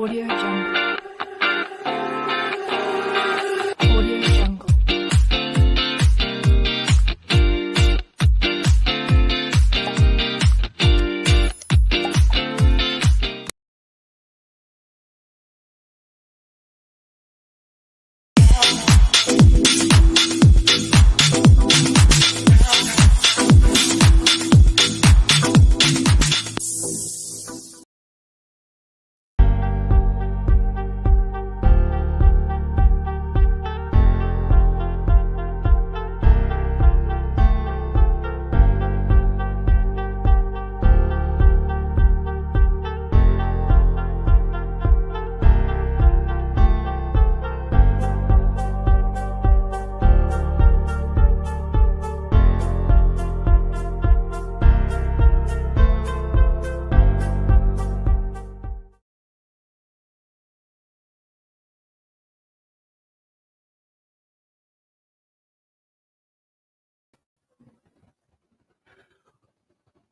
Audio Jungle. Audio Jungle.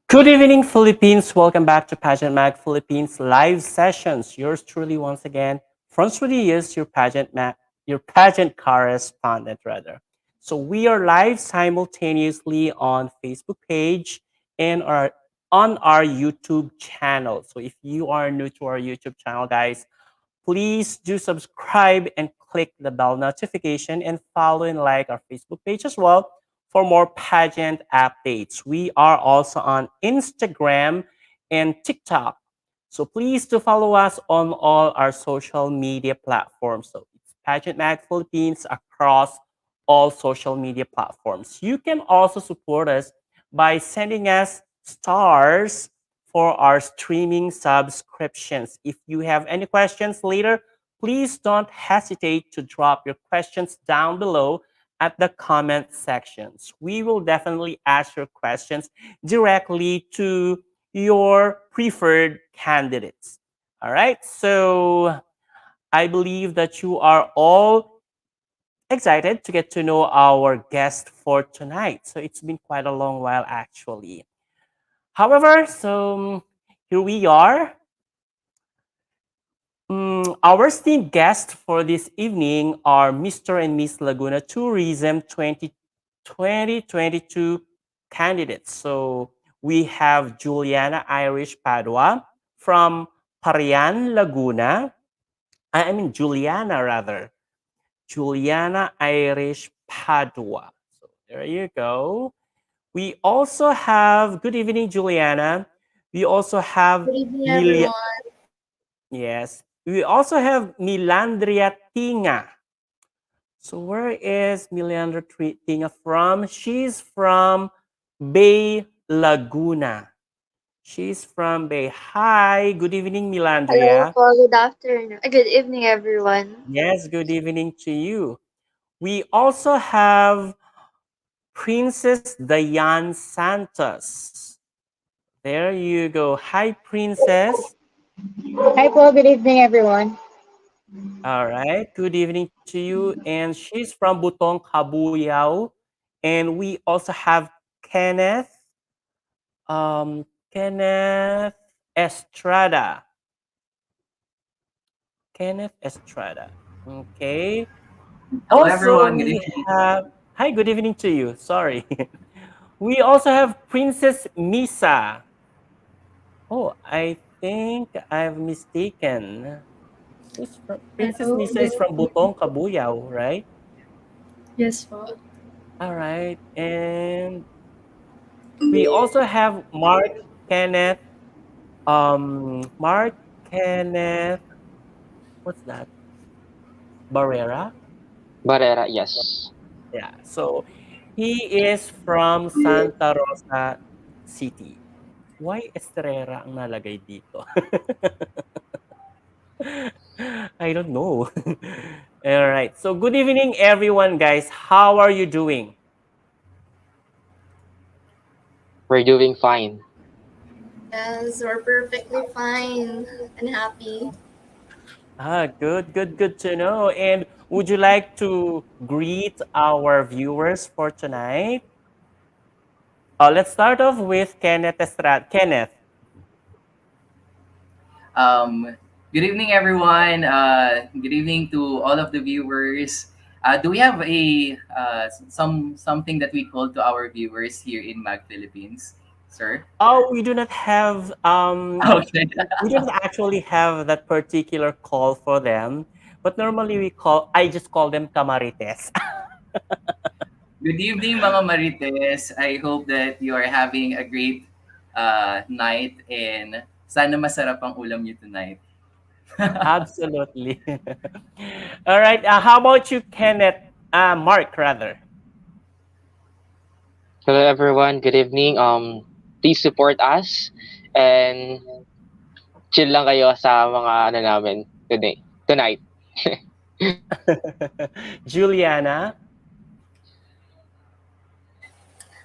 Good evening, Philippines. Welcome back to Pageant Mag Philippines live sessions. Yours truly, once again, Francois is your pageant correspondent, rather. So we are live simultaneously on Facebook page and on our YouTube channel. So if you are new to our YouTube channel, guys, please do subscribe and click the bell notification and follow and like our Facebook page as well for more pageant updates. We are also on Instagram and TikTok. So please do follow us on all our social media platforms. So it's Pageant Mag Philippines across all social media platforms. You can also support us by sending us stars for our streaming subscriptions. If you have any questions later, please don't hesitate to drop your questions down below at the comment sections. We will definitely ask your questions directly to your preferred candidates. All right, so I believe that you are all excited to get to know our guest for tonight. So it's been quite a long while, actually. However, so here we are. Our esteemed guests for this evening are Mr. and Miss Laguna Tourism 2022 candidates. So we have Juliana Irish Padua from PARIAN, Laguna. I mean, Juliana rather. Juliana Irish Padua. So there you go. We also have, good evening, Juliana. We also have Good evening, Milia, everyone. yes. We also have Milandria Tinga. So where is Milandria Tinga from? She's from Bay Laguna. She's from Bay. Hi, good evening, Hello Milandria. po. Good afternoon. Good evening, everyone. Yes, good evening to you. We also have Princess Diane Santos. There you go. Hi, Princess. Hi po, good evening everyone. All right. Good evening to you. And she's from Butong, CABUYAO. And we also have Kenneth, Kenneth Estrada. Kenneth Estrada. Okay. Hello, Also, everyone. Good we evening. have, hi, good evening to you. Sorry. We also have Princess Misa. Oh, I think I've mistaken. Princess Hello. Misa is from Butong, Kabuyao, right? Yes po. All right. And we also have Kenneth, Mark Kenneth, what's that? Barrera? Barrera, yes. Yeah. So he is from Santa Rosa City. Why Estrera ang nalagay dito? I don't know. All right. So good evening, everyone, guys. How are you doing? We're doing fine. Yes, we're perfectly fine and happy. Good to know. And would you like to greet our viewers for tonight? Let's start off with Kenneth Estrada. Kenneth. Um, Good evening, everyone. Good evening to all of the viewers. Do we have a something that we call to our viewers here in Mag Philippines, sir? Oh, we do not have Okay. we don't actually have that particular call for them, but normally I just call them camarites. Good evening, mga Marites. I hope that you are having a great night and sana masarap ang ulam niyo tonight. Absolutely. All right. How about you, Kenneth? Mark, rather. Hello everyone, good evening. Please support us and chill lang kayo sa mga ano namin today, tonight. Juliana.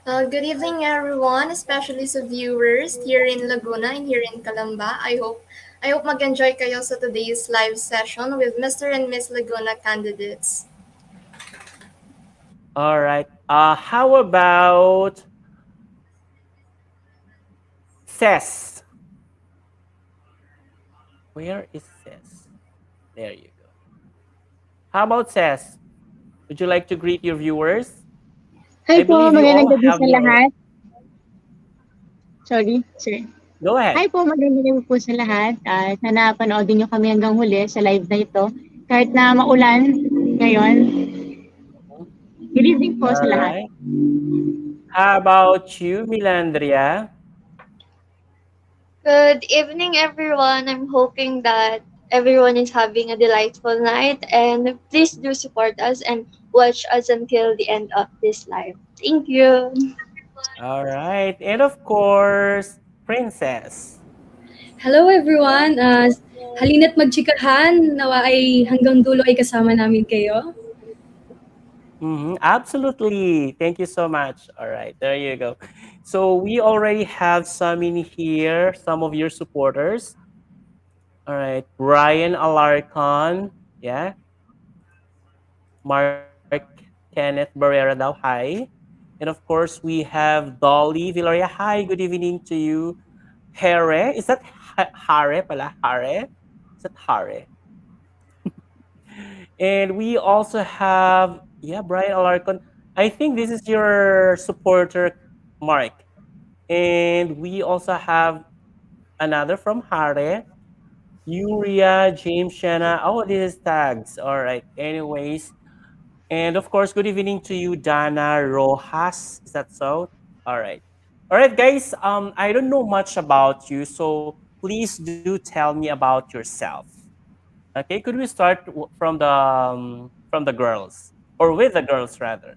Good evening, everyone, especially sa viewers here in Laguna and here in Calamba. I hope mag-enjoy kayo sa today's live session with Mr. and Miss Laguna candidates. All right. How about Ses? Where is Ses? There you go. How about Ses? Would you like to greet your viewers? Hi I po, believe you magandang all gabi have sa your. lahat. Sorry, sir. Go Hi ahead. po, magandang gabi po sa lahat. Sana panoodin niyo kami hanggang huli sa live na ito. Kahit na maulan ngayon. Good evening po All sa lahat. right. How about you, Milandria? Good evening, everyone. I'm hoping that everyone is having a delightful night, and please do support us and watch us until the end of this live. Thank you. All right. And of course, Princess. Hello everyone. Halina't magchikahan. Nawa ay hanggang dulo ay kasama namin kayo. Absolutely. Thank you so much. All right. There you go. So we already have some in here, some of your supporters. All right. Brian Alarcon. Yeah. Mark Kenneth Barrera daw. Hi. And of course, we have Dolly Villaria. Hi. Good evening to you. Hare. Is that Hare pala? Hare? Is that Hare? And we also have, yeah, Brian Alarcon. I think this is your supporter, Mark. And we also have another from Hare, Yuria, James Shanna. Oh, this is tags. All right. Anyways. And of course, good evening to you, Dana Rojas. Is that so? All right. All right, guys. I don't know much about you, so please do tell me about yourself. Okay, could we start from the girls or with the girls rather?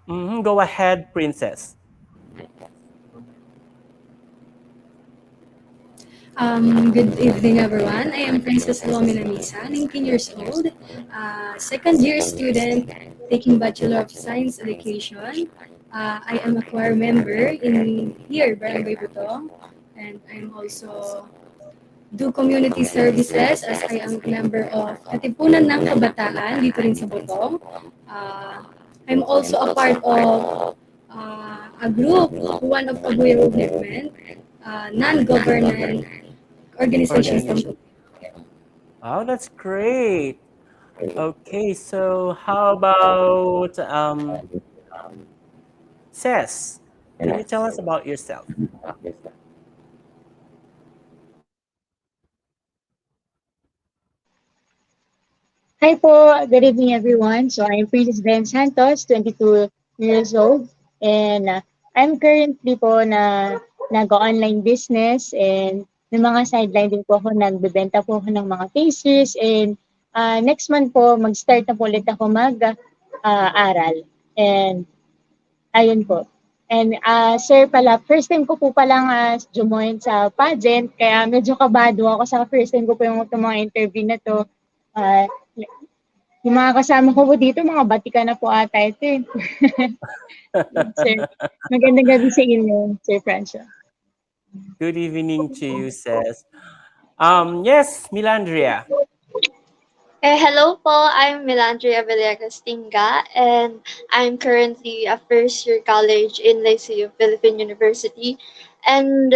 Go ahead, princess. Good evening everyone. I am Princess Lumina Misa, 19 years old, second year student taking Bachelor of Science Education. I am a choir member in here, Barangay Butong, and I'm also do community services as I am a member of Katipunan ng Kabataan dito rin sa Butong. I'm also a part of a group, one of CABUYAO movement, non-government organizations. Oh, that's great. Okay, so how about Ces? Can you tell us about yourself? Hi po, good evening everyone. So I'm Princess Ben Santos, 22 years old. And I'm currently po nag-online business and may mga sideline din po ako, nagbebenta po ako ng mga pastries. And next month po, mag-start na po ulit ako mag-aral. And ayun po. And sir pala, first time ko po palang jumoin sa pageant, kaya medyo kabado ako sa first time ko po yung mga interview na to. Uh, yung mga kasama ko po dito, mga batikan na po ata ito eh. Sir, magandang gabi sa inyo, Sir Francia. Good evening to you, Ces. Yes, Milandria. Hello po, I'm Milandria Villegas TINGA, and I'm currently a first year college in Liceo Philippine University. And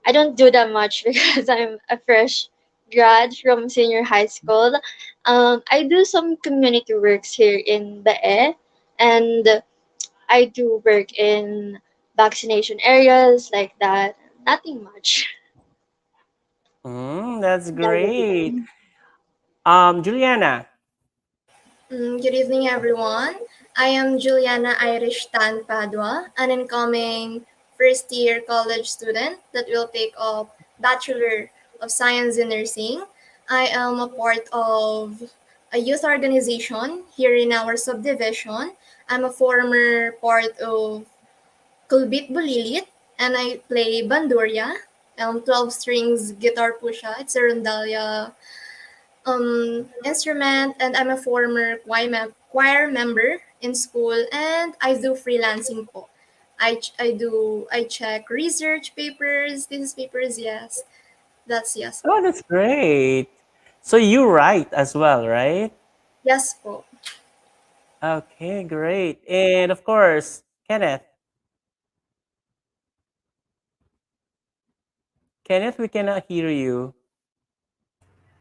I don't do that much because I'm a fresh grad from senior high school. I do some community works here in BE, and I do work in vaccination areas like that. Nothing much. That's great. Juliana. Good evening, everyone. I am Juliana Irish Tan Padua, an incoming first year college student that will take up Bachelor of Science in Nursing. I am a part of a youth organization here in our subdivision. I'm a former part of Kulbit Bulilit, and I play Banduria, 12 strings guitar pusha. It's a rondalia instrument, and I'm a former choir member in school, and I do freelancing po. I check research papers, thesis papers, yes. That's yes Oh, po. that's great. So you write as well, right? Yes po. Okay, great. And of course, Kenneth. Kenneth, we cannot hear you.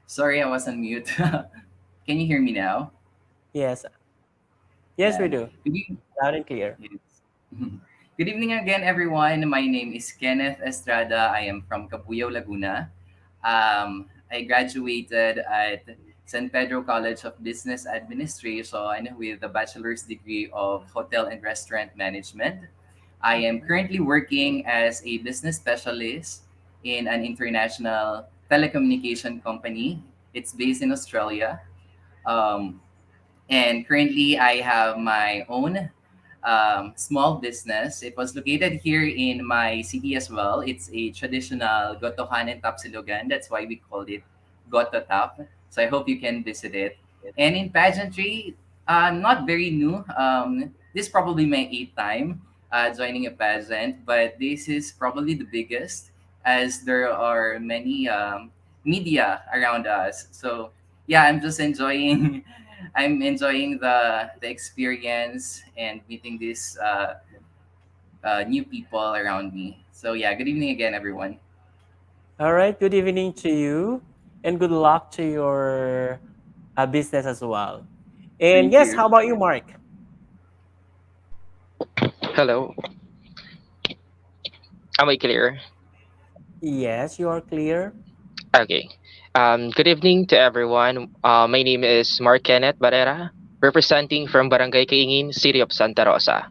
Sorry, I was on mute. Can you hear me now? Yes. Yes, we Yeah. do. Good, e- Loud and clear. yes. Good evening again, everyone. My name is Kenneth Estrada. I am from CABUYAO, Laguna. I graduated at San Pedro College of Business Administration with a bachelor's degree of Hotel and Restaurant Management. I am currently working as a business specialist in an international telecommunication company. It's based in Australia. Um, and currently, I have my own small business. It was located here in my city as well. It's a traditional Gotohan and Tapsilogan. That's why we called it Goto Tap. So I hope you can visit it. And in pageantry, I'm not very new. This is probably my eighth time joining a pageant, but this is probably the biggest as there are many media around us. So yeah, I'm just enjoying I'm enjoying the experience and meeting these new people around me. So yeah, good evening again, everyone. All right. Good evening to you, and good luck to your business as well. And Thank yes, you. how about you, Mark? Hello. Am I clear? Yes, you are clear. Okay. Good evening to everyone. My name is Mark Kenneth Barrera, representing from Barangay Caingin, City of Santa Rosa.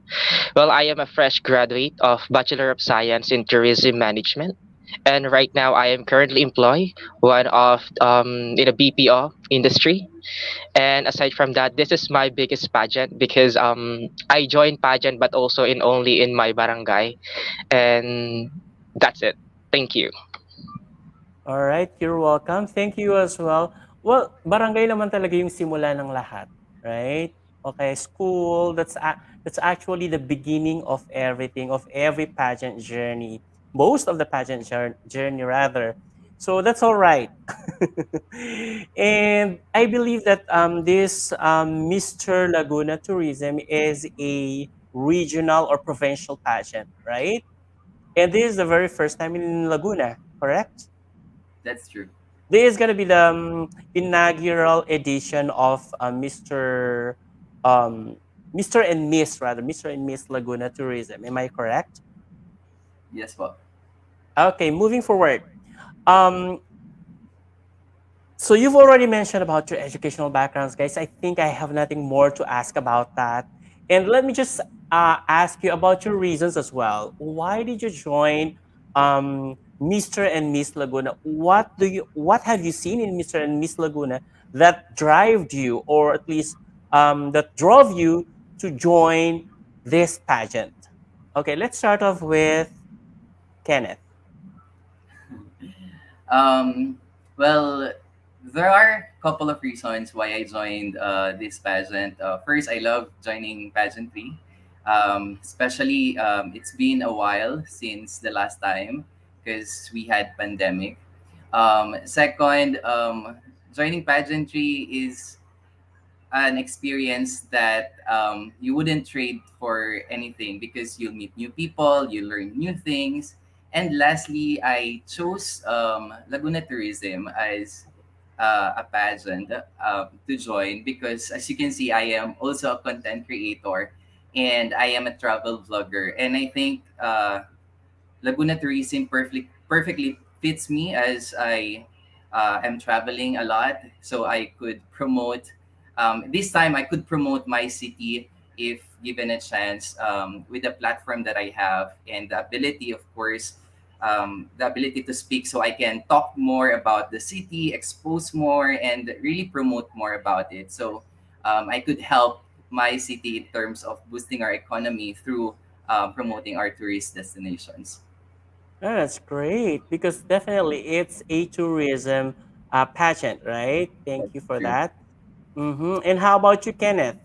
Well, I am a fresh graduate of Bachelor of Science in Tourism Management, and right now I am currently employed one of in a BPO industry. And aside from that, this is my biggest pageant because I joined pageant, but also in only in my barangay, and that's it. Thank you. All right, you're welcome. Thank you as well. Well, barangay naman talaga yung simula ng lahat, right? Okay, school, that's actually the beginning of everything, of every pageant journey. Most of the pageant journey rather. So that's all right. And I believe that this Mr. Laguna Tourism is a regional or provincial pageant, right? And this is the very first time in Laguna, correct? That's true. This is gonna be the inaugural edition of um, Mr. and Miss rather, Mr. and Miss Laguna Tourism. Am I correct? Yes, well, Okay, moving forward. Um, So you've already mentioned about your educational backgrounds, guys. I think I have nothing more to ask about that. And let me just ask you about your reasons as well. Why did you join Mr. and Miss Laguna? What have you seen in Mr. and Miss Laguna that drove you, or at least that drove you to join this pageant? Okay, let's start off with Kenneth. um, well, there are a couple of reasons why I joined this pageant. First, I love joining pageantry. Especially, it's been a while since the last time because we had pandemic. Second, joining pageantry is an experience that you wouldn't trade for anything because you'll meet new people, you learn new things, And lastly, I chose Laguna Tourism as a pageant to join because, as you can see, I am also a content creator and I am a travel vlogger. And I think Laguna Tourism perfectly fits me as I am traveling a lot. So I could promote, this time I could promote my city if given a chance with the platform that I have and the ability, of course, the ability to speak so I can talk more about the city, expose more, and really promote more about it. So I could help my city in terms of boosting our economy through promoting our tourist destinations. Oh, that's great because definitely it's a tourism pageant, right? Thank you for True. that. And how about you, Kenneth?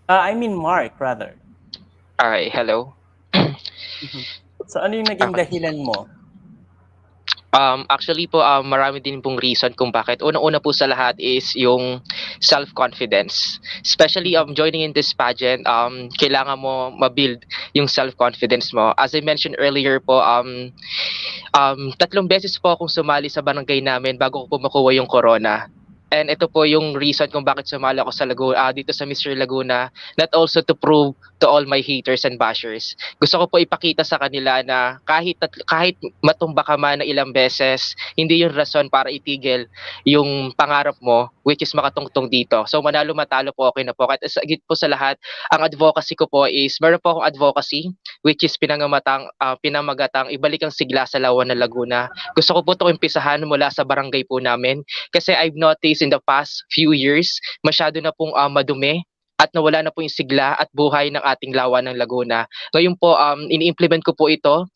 I mean, Mark, rather. Alright, hello. Mhm. So, ano yung naging Okay. dahilan mo? Actually po, marami din pong reason kung bakit. Unang-una po sa lahat is yung self-confidence. Especially Mhm. joining in this pageant, kailangan mo ma-build yung self-confidence mo. As I mentioned earlier po, 3 beses po akong sumali sa barangay namin bago ko po makuha yung corona. And ito po yung reason kung bakit sumali ako sa Laguna, dito sa Mr. Laguna, not also to prove to all my haters and bashers. Gusto ko po ipakita sa kanila na kahit matumba ka man na ilang beses, hindi yung rason para itigil yung pangarap mo, which is makatungtong dito. So manalo matalo po, okay na po. At higit po sa lahat, ang advocacy ko po is meron po akong advocacy which is pinamagatang ibalik ang sigla sa Lawan ng Laguna. Gusto ko po 'tong umpisahan mula sa barangay po namin kasi I've noticed in the past few years masyado na pong madumi at nawala na po yung sigla at buhay ng ating Lawan ng Laguna. Ngayon po ini-implement ko po ito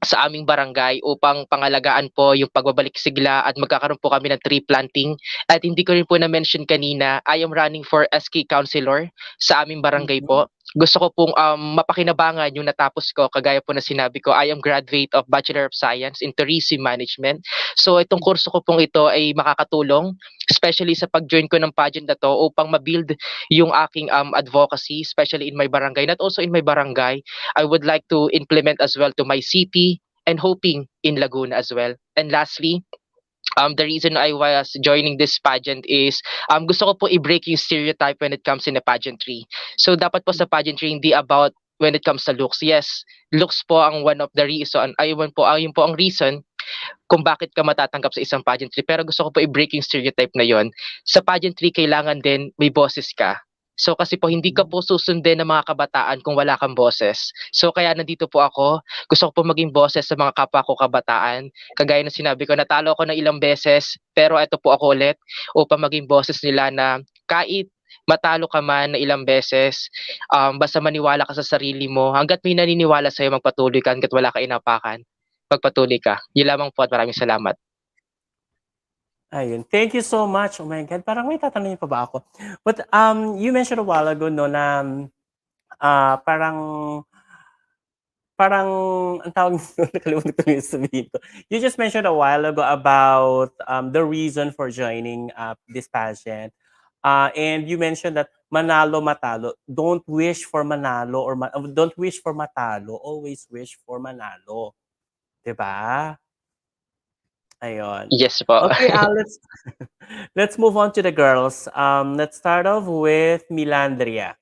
sa aming barangay upang pangalagaan po yung pagbabalik sigla at magkakaroon po kami ng tree planting. At hindi ko rin po na-mention kanina, I am running for SK Councilor sa aming barangay Mhm. po. Gusto ko pong mapakinabangan yung natapos ko, kagaya po na sinabi ko, I am graduate of Bachelor of Science in Tourism Management. So itong kurso ko pong ito ay makakatulong, especially sa pag-join ko ng pageant na to upang ma-build yung aking advocacy, especially in my barangay, not also in my barangay, I would like to implement as well to my city and hoping in Laguna as well. And lastly, the reason I was joining this pageant is gusto ko po i-break yung stereotype when it comes in a pageantry. So dapat po sa pageantry hindi about when it comes sa looks. Yes, looks po ang one of the reason. Ayun po ang reason kung bakit ka matatanggap sa isang pageantry. Pero gusto ko po i-break yung stereotype na yon. Sa pageantry, kailangan din may boses ka. So kasi po hindi ka po susundin ng mga kabataan kung wala kang boses. So kaya nandito po ako. Gusto ko po maging boses sa mga kapwa ko kabataan. Kagaya ng sinabi ko, natalo ako ng ilang beses, pero ito po ako ulit upang maging boses nila na kahit matalo ka man na ilang beses, basta maniwala ka sa sarili mo. Hanggat may naniniwala sa'yo, magpatuloy ka hanggat wala ka inapakan. Magpatuloy ka. Yun lamang po at maraming salamat. Ayun. Thank you so much. Oh my God, parang may tatanungin pa ba ako? But you mentioned a while ago, no, na parang parang ang tawag nito, nakalimutan ko yung sabihin ko. You just mentioned a while ago about the reason for joining this pageant. And you mentioned that manalo matalo. Don't wish for manalo or don't wish for matalo. Always wish for manalo. 'Di ba? Ayun. Yes po. Okay, let's let's move on to the girls. Let's start off with Milandria.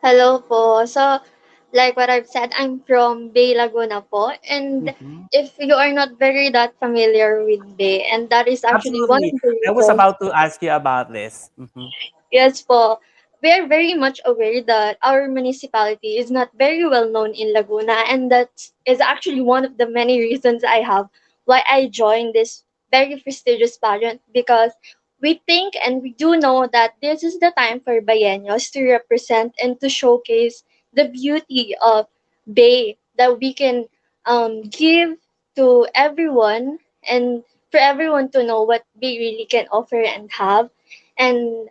Hello po. So, like what I've said, I'm from Bay Laguna po. And Mhm. if you are not very that familiar with Bay, and that is actually one of Absolutely. the I was reasons. about to ask you about this. Mhm. Yes po. We are very much aware that our municipality is not very well known in Laguna, and that is actually one of the many reasons I have why I joined this very prestigious pageant, because we think and we do know that this is the time for Bayeños to represent and to showcase the beauty of Bay that we can give to everyone, and for everyone to know what Bay really can offer and have. And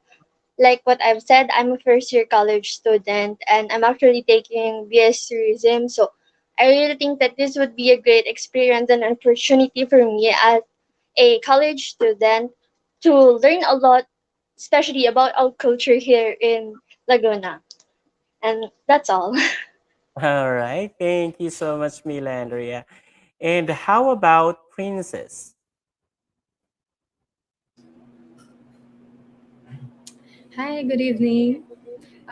like what I've said, I'm a first year college student and I'm actually taking BS tourism. So I really think that this would be a great experience and opportunity for me as a college student to learn a lot, especially about our culture here in Laguna. And that's all. All right. Thank you so much, Milandria. And how about Princess? Hi, good evening.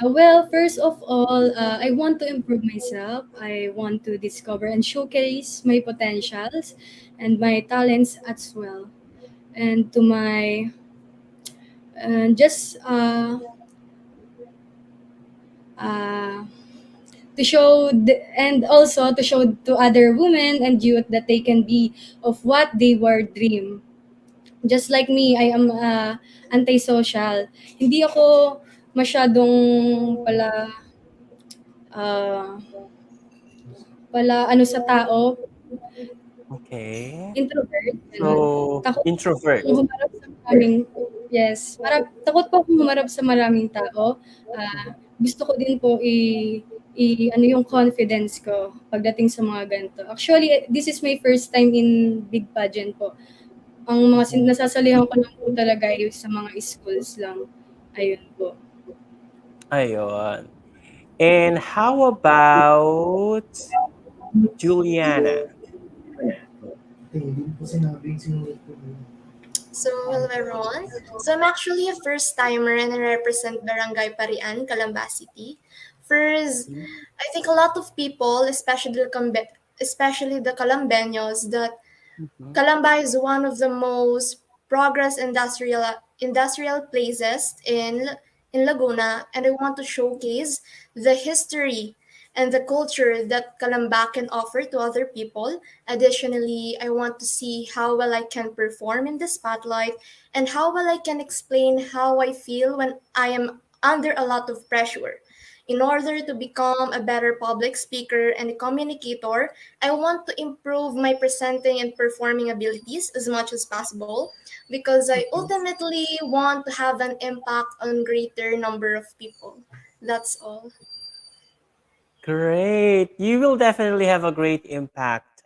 Well, first of all, I want to improve myself. I want to discover and showcase my potentials and my talents as well. And to my, just uh, to show and also to show to other women and youth that they can be of what they were dream. Just like me, I am antisocial. Hindi ako masyadong ah, pala ano sa tao, Okay. introvert, gano'n. So, Takot introvert. akong humarap sa maraming yes, takot po akong humarap sa maraming tao. Gusto ko din po ano yung confidence ko pagdating sa mga ganito. Actually, this is my first time in big pageant po. Ang mga nasasalihan ko lang po talaga ay sa mga schools lang. Ayun po. Ayun. And how about Juliana? So, hello everyone. So, I'm actually a first timer and I represent Barangay Parian, Calamba City. First, I think a lot of people, especially the Calambeños, that Mhm. Calamba is one of the most progress industrial places in Laguna, and I want to showcase the history and the culture that Calamba can offer to other people. Additionally, I want to see how well I can perform in the spotlight and how well I can explain how I feel when I am under a lot of pressure. In order to become a better public speaker and a communicator, I want to improve my presenting and performing abilities as much as possible because I ultimately want to have an impact on greater number of people. That's all. Great. You will definitely have a great impact.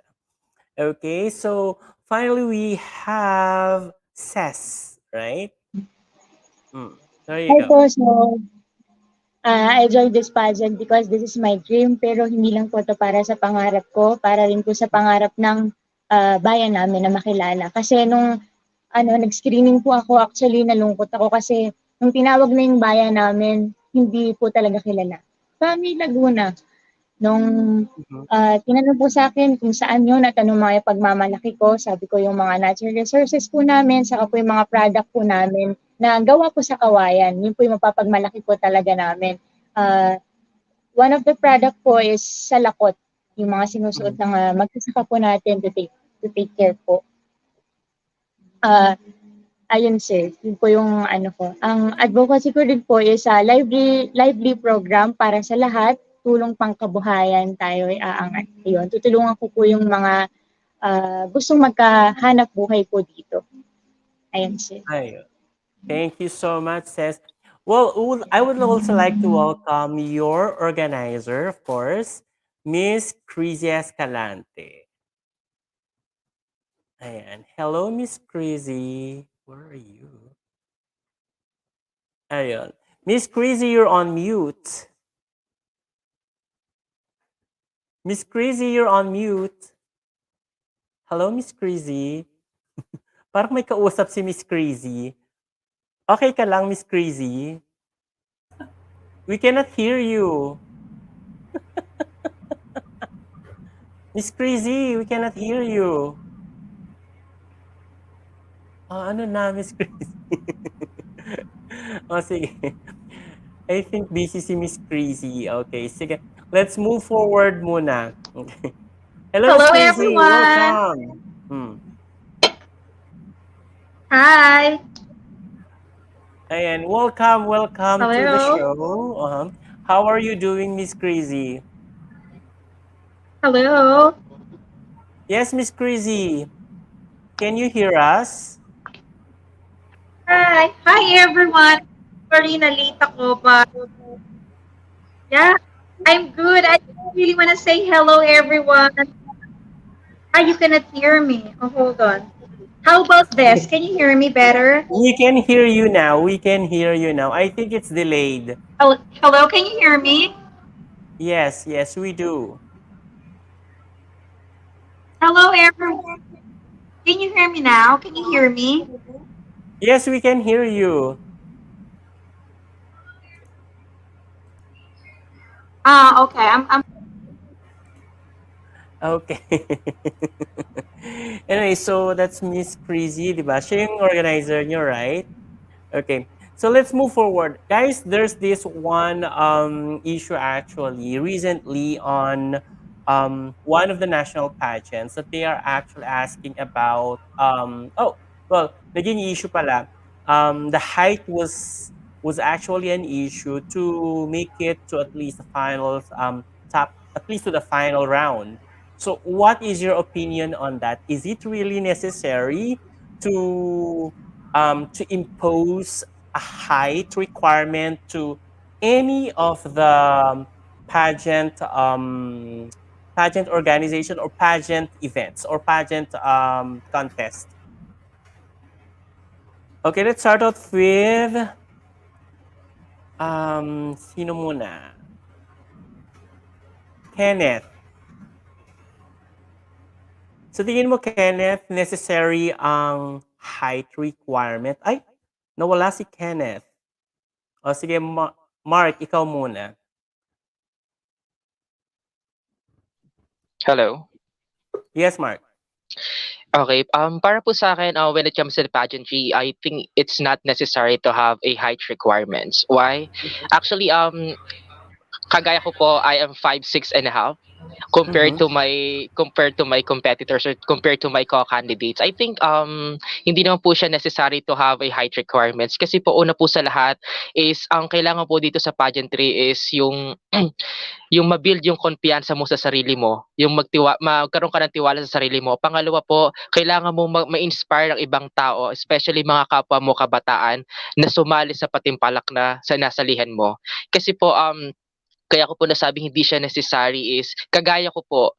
Okay, so finally we have Cess, right? Mm, there you Hi go. po, so I joined this pageant because this is my dream pero hindi lang po 'to para sa pangarap ko, para rin po sa pangarap ng, bayan namin na makilala. Kasi nung ano, nag-screening po ako, actually nalungkot ako kasi nung tinawag na yung bayan namin, hindi po talaga kilala. FAMY Laguna. Nung, Mhm. tinanong po sa akin kung saan yun at anong mga pagmamalaki ko, sabi ko yung mga natural resources po namin, saka po yung mga product po namin na gawa po sa kawayan. Yun po yung mapapagmalaki po talaga namin. Ah, One of the product po is salakot, yung mga sinusuot Mhm. ng magsasaka po natin to take care po. Ah, Ayun sir, yun po yung ano ko. Ang advocacy ko din po is lively program para sa lahat, tulong pangkabuhayan tayo ay aangat. Ayun, tutulungan ko po yung mga gustong magkahanap buhay po dito. Ayun sir. Ayun. Thank you so much, Cess. Well, I would also like to welcome your organizer, of course, Miss Crizzy Escalante. Ayan. Hello, Miss Crizzy. Where are you? Ayun. Miss Crizzy, you're on mute. Miss Crizzy, you're on mute. Hello, Miss Crizzy. Parang may kausap si Miss Crizzy. Okay ka lang, Miss Crizzy? We cannot hear you. Miss Crizzy, we cannot hear you. Ano na, Miss Crizzy? Sige. I think busy si Miss Crizzy. Okay, sige. Let's move forward muna. Okay. Hello, Miss Hello, Crizzy. everyone. Welcome. Hi. Ayan, welcome to the Hello. show. How are you doing, Miss Crazy? Hello. Yes, Miss Crazy. Can you hear us? Hi. Hi, everyone. Sorry na late ako, but yeah, I'm good. I really want to say hello, everyone. You cannot hear me. Oh, hold on. How about this? Can you hear me better? We can hear you now. We can hear you now. I think it's delayed. Oh, hello. Can you hear me? Yes, yes, we do. Hello, everyone. Can you hear me now? Can you hear me? Yes, we can hear you. Okay. I'm Okay. Anyway, so that's Miss Crazy, di ba? Siya yung organizer niyo, right? Okay. So let's move forward. Guys, there's this one issue actually recently on one of the national pageants that they are actually asking about naging issue pala. The height was actually an issue to make it to at least the finals top at least to the final round. So what is your opinion on that? Is it really necessary to impose a height requirement to any of the pageant pageant organization or pageant events or pageant contest. Okay, let's start off with sino muna? Kenneth. So tingin mo Kenneth, necessary ang height requirement? Ay, nawala si Kenneth. O sige, Mark, ikaw muna. Hello. Yes, Mark. Okay, para po sa akin, when it comes to the pageantry, I think it's not necessary to have a height requirements. Why? Actually, kagaya ko po, I am 5'6.5" compared Mhm. to my competitors or compared to my co-candidates. I think hindi naman po siya necessary to have a height requirements kasi po una po sa lahat is ang kailangan po dito sa pageantry is yung ma-build yung kumpiyansa mo sa sarili mo, yung magkaroon ka ng tiwala sa sarili mo. Pangalawa po, kailangan mo ma-inspire ang ibang tao, especially mga kapwa mo kabataan na sumali sa patimpalak na sa nasalihan mo. Kasi po kaya ko po nasabing hindi siya necessary is kagaya ko po,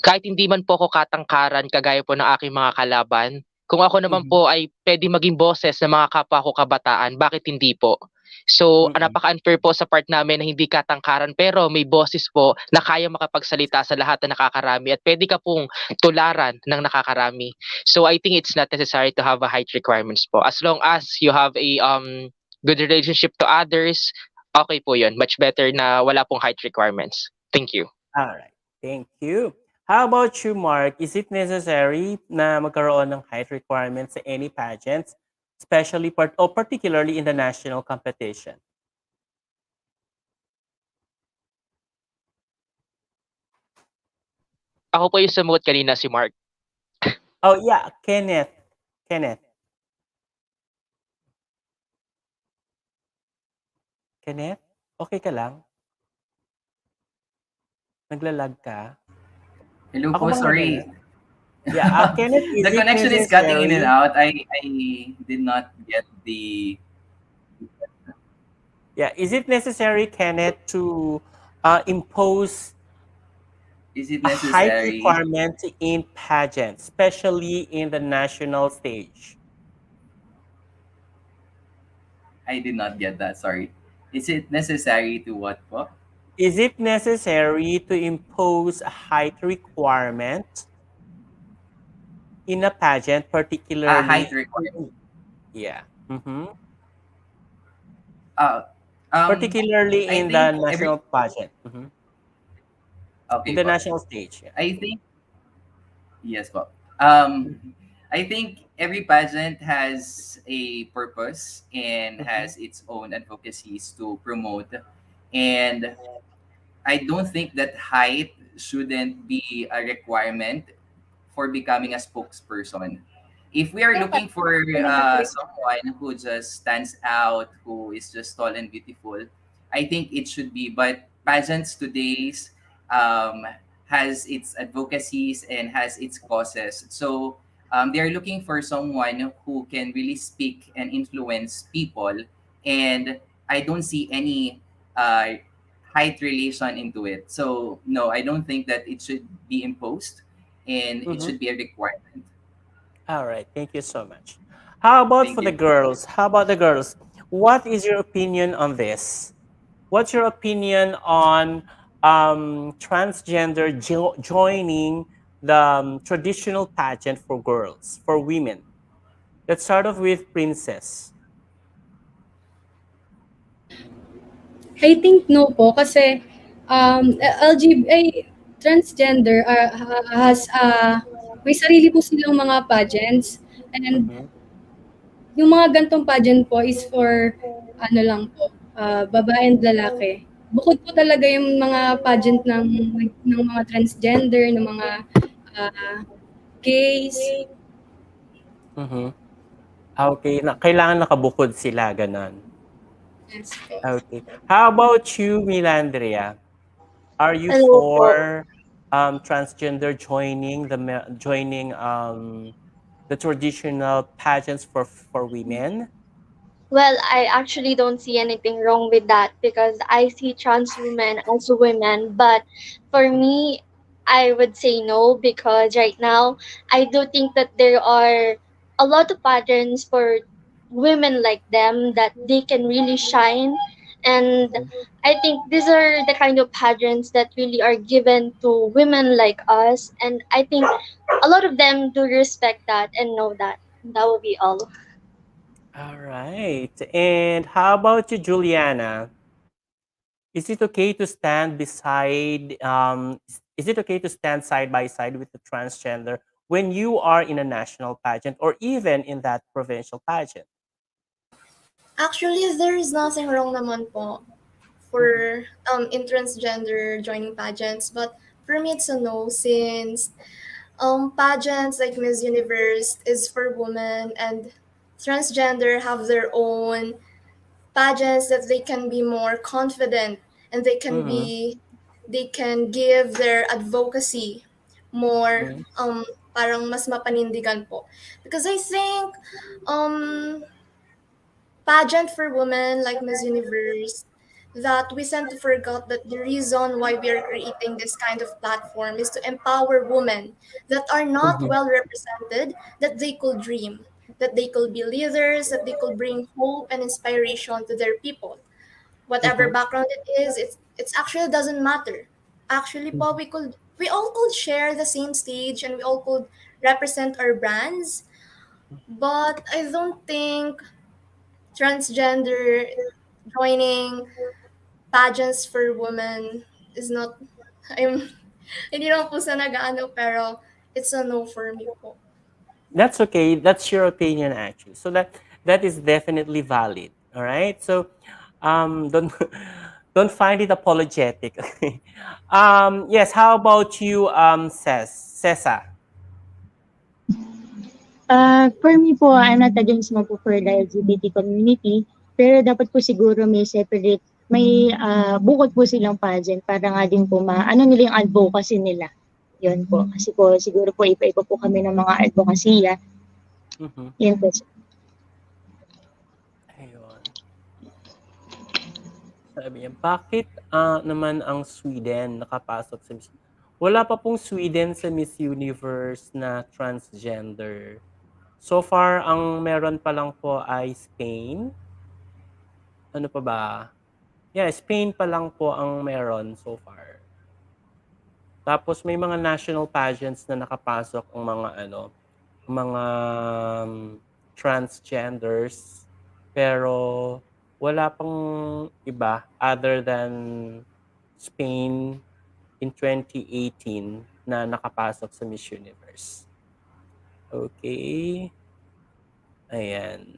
kahit hindi man po ako katangkaran kagaya po ng aking mga kalaban, kung ako naman Mhm. po ay puwedeng maging boses ng mga kapwa ko kabataan, bakit hindi po? So, Mm. napaka-unfair po sa part namin na hindi katangkaran pero may boses po na kayang makapagsalita sa lahat ng nakakarami at puwede ka pong tularan ng nakakarami. So, I think it's not necessary to have a height requirements po. As long as you have a good relationship to others, okay po 'yun. Much better na wala pong height requirements. Thank you. All right. Thank you. How about you, Mark? Is it necessary na magkaroon ng height requirements sa any pageants, especially or particularly in the national competition? Ako po yung sumuot kanina, si Mark. Oh, yeah, Kenneth. Kenneth. Kenneth? Okay ka lang? Naglalag ka? Hello Ako po, bang naglalag? sorry. Yeah, Kenneth, is The it connection is cutting in and necessary? out. I did not get the. Yeah, is it necessary, Kenneth, to impose Is it a height necessary? requirement in pageants, especially in the national stage? I did not get that. Sorry. Is it necessary to what po? Is it necessary to impose a height requirement in a pageant, Height particularly requirement. yeah, hmm Uh, um, particularly I in the think national every. pageant, in Okay the po. national stage? Yeah. I think yes po. Um, I think every pageant has a purpose and Hmm. has its own advocacies to promote, and I don't think that height shouldn't be a requirement for becoming a spokesperson. If we are looking for someone who just stands out, who is just tall and beautiful, I think it should be. But pageants today's um, has its advocacies and has its causes. So they are looking for someone who can really speak and influence people. And I don't see any height relation into it. So no, I don't think that it should be imposed and it Hmm. should be a requirement. All right, thank you so much. How about Thank for the you. girls? How about the girls? What is your opinion on this? What's your opinion on transgender joining the traditional pageant for girls, for women? Let's start off with Princess. I think no po kasi ay, transgender has may sarili po silang mga pageants and Mhm. yung mga gantong pageant po is for ano lang po, babae and lalaki. Bukod po talaga yung mga pageant ng mga transgender, ng mga ah, gays. Mhm. Okay, kailangan nakabukod sila, ganon. Yes po. Okay. How about you, Milandria? Are you Hello po. for transgender joining the traditional pageants for women? Well, I actually don't see anything wrong with that because I see trans women as women. But for me, I would say no because right now I do think that there are a lot of patterns for women like them that they can really shine. And I think these are the kind of patterns that really are given to women like us. And I think a lot of them do respect that and know that. That will be all. All right. And how about you, Juliana? Is it okay to stand beside is it okay to stand side by side with the transgender when you are in a national pageant or even in that provincial pageant? Actually, there is nothing wrong naman po Mhm. for in transgender joining pageants, but for me it's a no since pageants like Miss Universe is for women and transgender have their own pageants that they can be more confident and Mhm. they can give their advocacy more Mhm. parang mas mapanindigan po because I think um pageant for women like Miss Universe that we tend to forget that the reason why we are creating this kind of platform is to empower women that are not Mhm. well represented, that they could dream, that they could be leaders, that they could bring hope and inspiration to their people. Whatever Mhm. background it is, it's actually doesn't matter. Actually, po, Mhm. we all could share the same stage and we all could represent our brands, but I don't think transgender joining pageants for women is not I'm hindi naman po sa nag-ano pero it's a no for me po. That's okay. That's your opinion actually. So that is definitely valid. All right. So don't don't find it apologetic. Okay. Yes, how about you, Cesa? For me po, I'm not against mo po for the LGBT community, pero dapat po siguro may separate, may bukod po silang pageant para nga din po ano nila yung advocacy nila. Yun po. Kasi po siguro po iba-iba po kami ng mga advocacy. Mhm. Yun po. Ayun. Sabi niya, bakit naman ang Sweden nakapasok sa Miss? Wala pa pong Sweden sa Miss Universe na transgender. So far, ang meron pa lang po ay Spain. Ano pa ba? Yeah, Spain pa lang po ang meron so far. Tapos may mga national pageants na nakapasok ang mga transgenders. Pero wala pang iba other than Spain in 2018 na nakapasok sa Miss Universe. Okay. Ayan.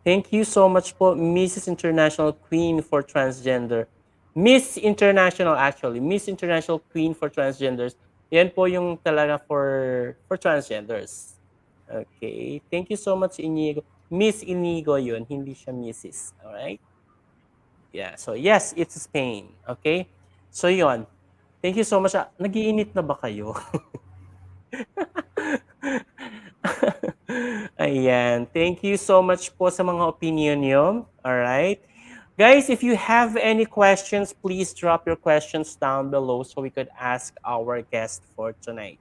Thank you so much po, Mrs. International Queen for Transgender. Miss International actually, Miss International Queen for Transgenders. Yan po yung talaga for transgenders. Okay. Thank you so much, Inigo. Miss Inigo yun, hindi siya Mrs. Alright? Yeah. So, yes, it's Spain. Okay? So, yon. Thank you so much. Nagiinit na ba kayo? Ayan. Thank you so much po sa mga opinion nyo. Alright? Guys, if you have any questions, please drop your questions down below so we could ask our guest for tonight.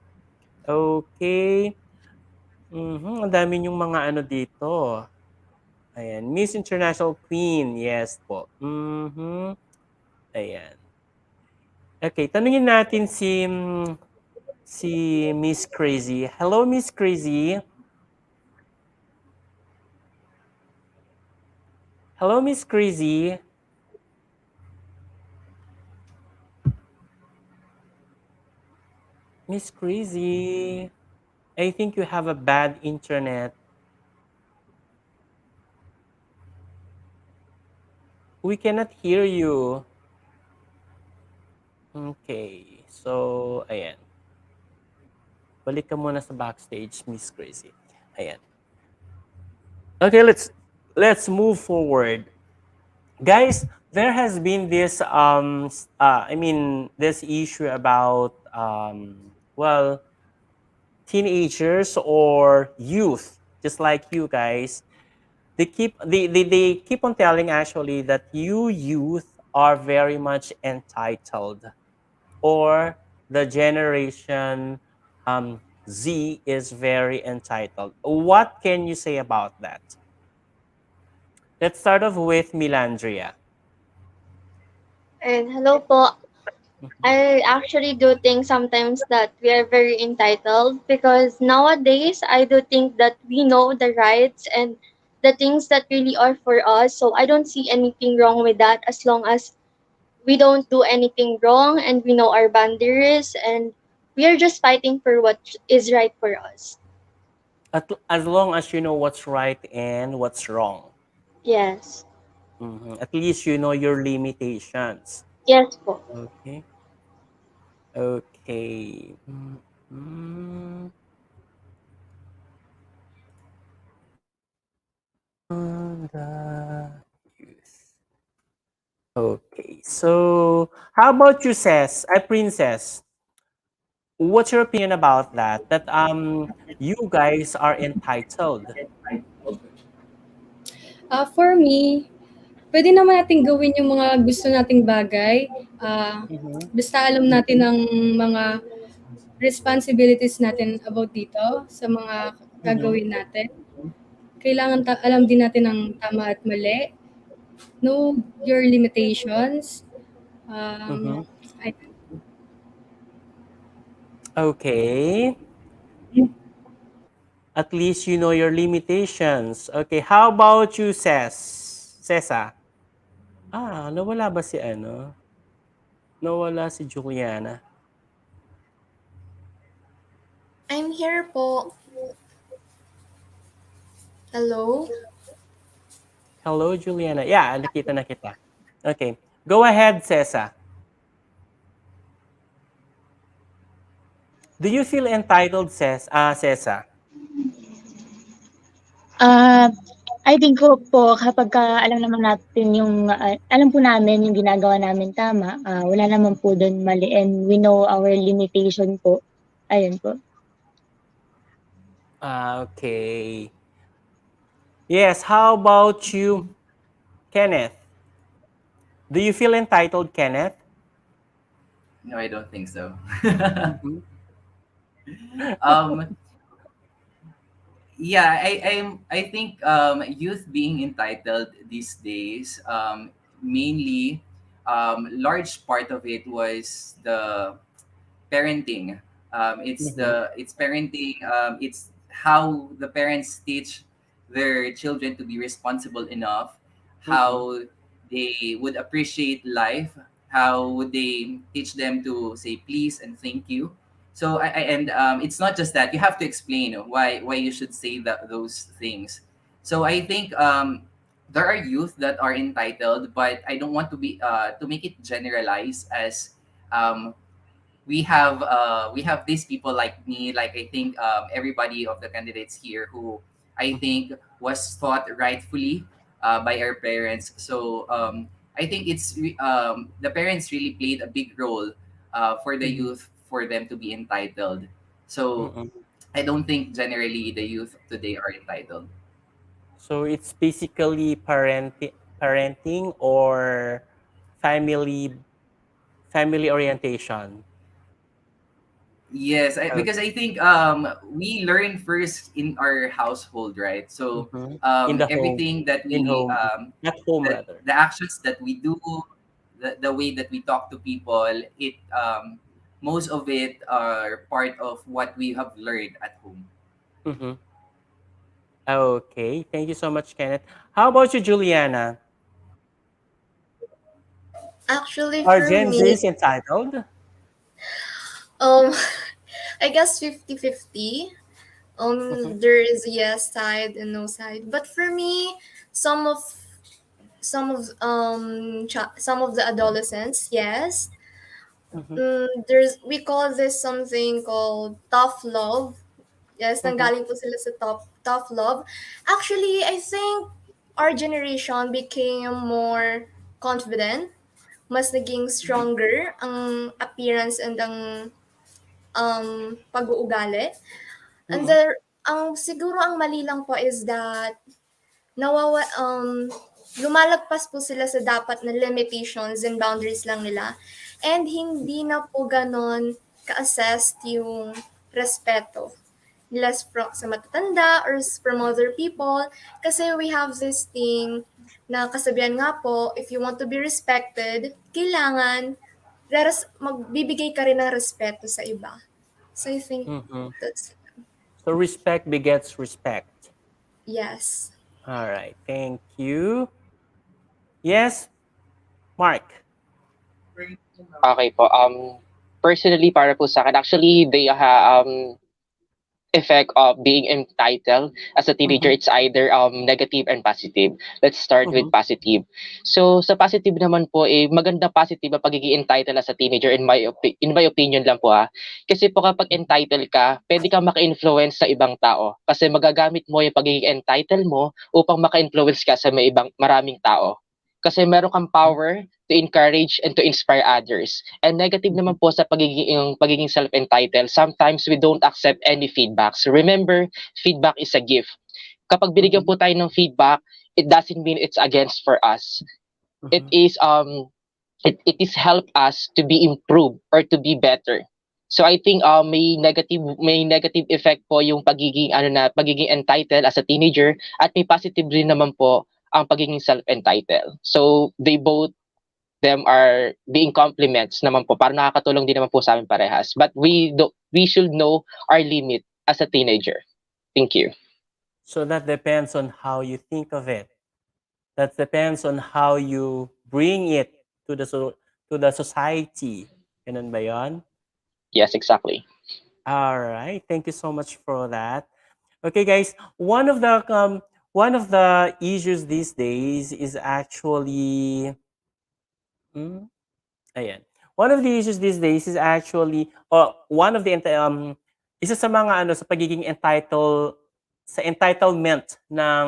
Okay. Ang dami yung mga ano dito. Ayan. Miss International Queen. Yes po. Ayan. Okay, tanungin natin si Miss Crazy. Hello, Miss Crazy. Hello, Miss Crazy. Miss Crazy. I think you have a bad internet. We cannot hear you. Okay. So, ayan. Balik ka muna sa backstage, Miss Crazy. Ayan. Okay, let's move forward. Guys, there has been this this issue about well, teenagers or youth, just like you guys. They keep on telling actually that you youth are very much entitled, or the generation Z is very entitled. What can you say about that? Let's start off with Milandria. And hello po. Mhm, I actually do think sometimes that we are very entitled because nowadays I do think that we know the rights and the things that really are for us. So I don't see anything wrong with that as long as we don't do anything wrong and we know our boundaries and we are just fighting for what is right for us. as long as you know what's right and what's wrong. Yes. At least you know your limitations. Yes po. Okay. Okay. Mm, the youth. Okay. So, how about you, Princess? What's your opinion about that? That you guys are entitled. For me, pwede naman nating gawin yung mga gusto nating bagay. Mhm, Basta alam natin ang mga responsibilities natin about dito sa mga mhm, gagawin natin. Kailangan alam din natin ang tama at mali. Know your limitations. Um, mhm. I, Okay. At least you know your limitations. Okay. How about you, Sesa? Nawala ba si ano? Nawala si Juliana. I'm here po. Hello? Hello, Juliana. Yeah, nakita na kita. Okay. Go ahead, Sesa. Do you feel entitled, Sesa? Ah, I think po kapagka alam naman natin yung, alam po namin yung ginagawa namin tama, wala naman po dun mali and we know our limitation po. Ayun po. Okay. Yes, how about you, Kenneth? Do you feel entitled, Kenneth? No, I don't think so. Mhm. um, yeah, I think youth being entitled these days, mainly large part of it was the parenting. Mhm, It's parenting. It's how the parents teach their children to be responsible enough, mhm, how they would appreciate life, how would they teach them to say please and thank you. So and it's not just that you have to explain why you should say those things. So I think there are youth that are entitled, but I don't want to make it generalized as um, we have these people like me, like I think everybody of the candidates here who I think was taught rightfully by our parents. So I think the parents really played a big role for the mhm, youth for them to be entitled. So mhm. I don't think generally the youth today are entitled. So it's basically parenting or family family orientation. Because Okay. I think we learn first in our household, right? So In the home, everything that in we home, at home rather. the actions that we do, the way that we talk to people, it most of it are part of what we have learned at home. Mm-hmm. Okay, thank you so much, Kenneth. How about you, Juliana? Actually, Are for Gen me, Zs entitled? um, I guess 50-50. Mm-hmm. There is yes side and no side. But for me, some of some of the adolescents, yes. Mm-hmm. There's we call this something called tough love. Yes, Mm-hmm. nanggaling po sila sa tough love. Actually, I think our generation became more confident, mas naging stronger ang appearance and ang pag-uugali. And Mm-hmm. there, ang siguro ang mali lang po is that nawawa lumalagpas po sila sa dapat na limitations and boundaries lang nila. And hindi na po gano'n ka-assessed yung respeto nila sa matatanda or from other people. Kasi we have this thing na kasabihan nga po, if you want to be respected, kailangan magbibigay ka rin ng respeto sa iba. So I think Mm-hmm. that's, So respect begets respect. yes. All right, thank you. Yes, Mark. Okay po. Personally, para po sa akin, actually, effect of being entitled as a teenager, Mm-hmm. it's either negative and positive. Let's start Mm-hmm. with positive. So sa positive naman po, maganda positive ang pagiging entitled as a teenager, in my opinion lang po, ha. Kasi po kapag entitled ka, pwede kang maka-influence sa ibang tao kasi magagamit mo yung pagiging entitled mo upang maka-influence ka sa maraming tao. Kasi meron kang power to encourage and to inspire others. And negative naman po sa pagiging self-entitled, sometimes we don't accept any feedbacks. Remember, feedback is a gift. Kapag binigyan Mm-hmm. po tayo ng feedback, it doesn't mean it's against for us. It Mm-hmm. is it is help us to be improved or to be better. So I think may negative effect po yung pagiging entitled as a teenager, at may positive din naman po ang pagiging self-entitled. So they both them are being compliments naman po, para nakakatulong din naman po sa amin parehas. But we should know our limit as a teenager. Thank you. So that depends on how you think of it. That depends on how you bring it to to the society. Ganun ba yon? Yes, exactly. All right. Thank you so much for that. Okay, guys. One of the issues these days is actually hmm, ayan. One of the issues these days is actually one of the isa sa mga ano sa pagiging entitlement ng